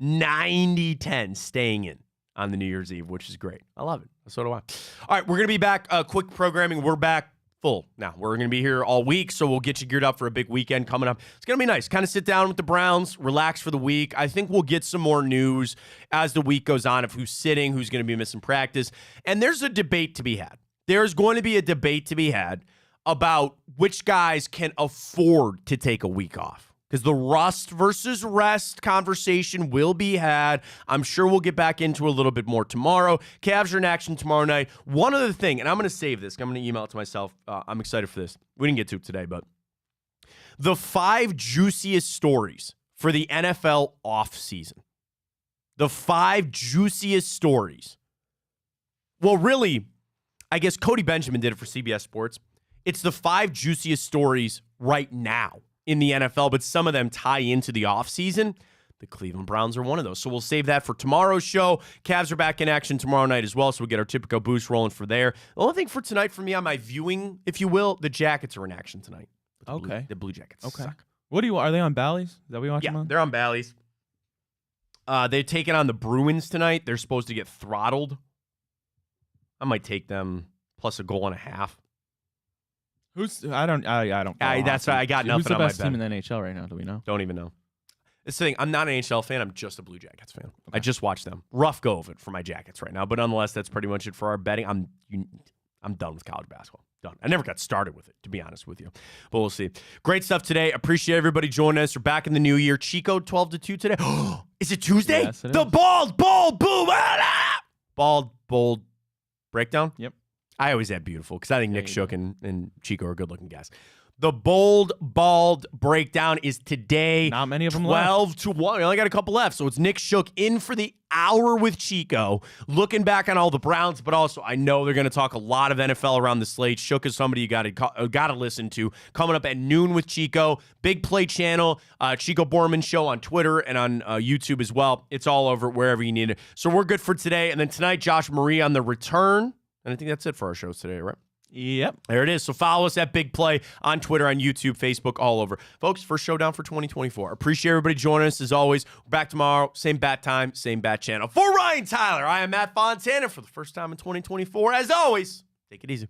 90-10 staying in on the New Year's Eve, which is great. I love it. So do I. All right, we're going to be back. Quick programming. We're back full. Now, we're going to be here all week, so we'll get you geared up for a big weekend coming up. It's going to be nice. Kind of sit down with the Browns, relax for the week. I think we'll get some more news as the week goes on of who's sitting, who's going to be missing practice. And there's a debate to be had. There's going to be a debate to be had about which guys can afford to take a week off. Because the rust versus rest conversation will be had. I'm sure we'll get back into a little bit more tomorrow. Cavs are in action tomorrow night. One other thing, and I'm going to save this. I'm going to email it to myself. I'm excited for this. We didn't get to it today, but the 5 juiciest stories for the NFL offseason. The 5 juiciest stories. Well, really, I guess Cody Benjamin did it for CBS Sports. It's the 5 juiciest stories right now in the NFL, but some of them tie into the offseason. The Cleveland Browns are one of those. So we'll save that for tomorrow's show. Cavs are back in action tomorrow night as well, so we'll get our typical boost rolling for there. The only thing for tonight for me on my viewing, if you will, the Jackets are in action tonight. Okay. The Blue Jackets Okay. suck. Are they on Bally's? Is that what you watch them on? They're on Bally's. They're taking on the Bruins tonight. They're supposed to get throttled. I might take them plus a goal and a half. I don't. That's why I got nothing Who's the on my best team bet. in the NHL right now? Do we know? Don't even know. It's the thing. I'm not an NHL fan. I'm just a Blue Jackets fan. Okay. I just watched them. Rough go of it for my Jackets right now. But nonetheless, that's pretty much it for our betting. I'm done with college basketball. Done. I never got started with it, to be honest with you. But we'll see. Great stuff today. Appreciate everybody joining us. We're back in the new year. Chico, 12 to 2 today. Is it Tuesday? Yes, it the is. bald, boom. Bald, bold breakdown? Yep. I always had beautiful because I think Nick Shook and Chico are good-looking guys. The bold, bald breakdown is today. Not many of them 12 left. to 1. We only got a couple left. So it's Nick Shook in for the hour with Chico, looking back on all the Browns, but also I know they're going to talk a lot of NFL around the slate. Shook is somebody you got to listen to. Coming up at noon with Chico. Big Play Channel, Chico Borman Show on Twitter and on YouTube as well. It's all over wherever you need it. So we're good for today. And then tonight, Josh Marie on the return. And I think that's it for our shows today, right? Yep. There it is. So follow us at Big Play on Twitter, on YouTube, Facebook, all over. Folks, first showdown for 2024. Appreciate everybody joining us as always. We're back tomorrow. Same bat time, same bat channel. For Ryan Tyler, I am Matt Fontana for the first time in 2024. As always, take it easy.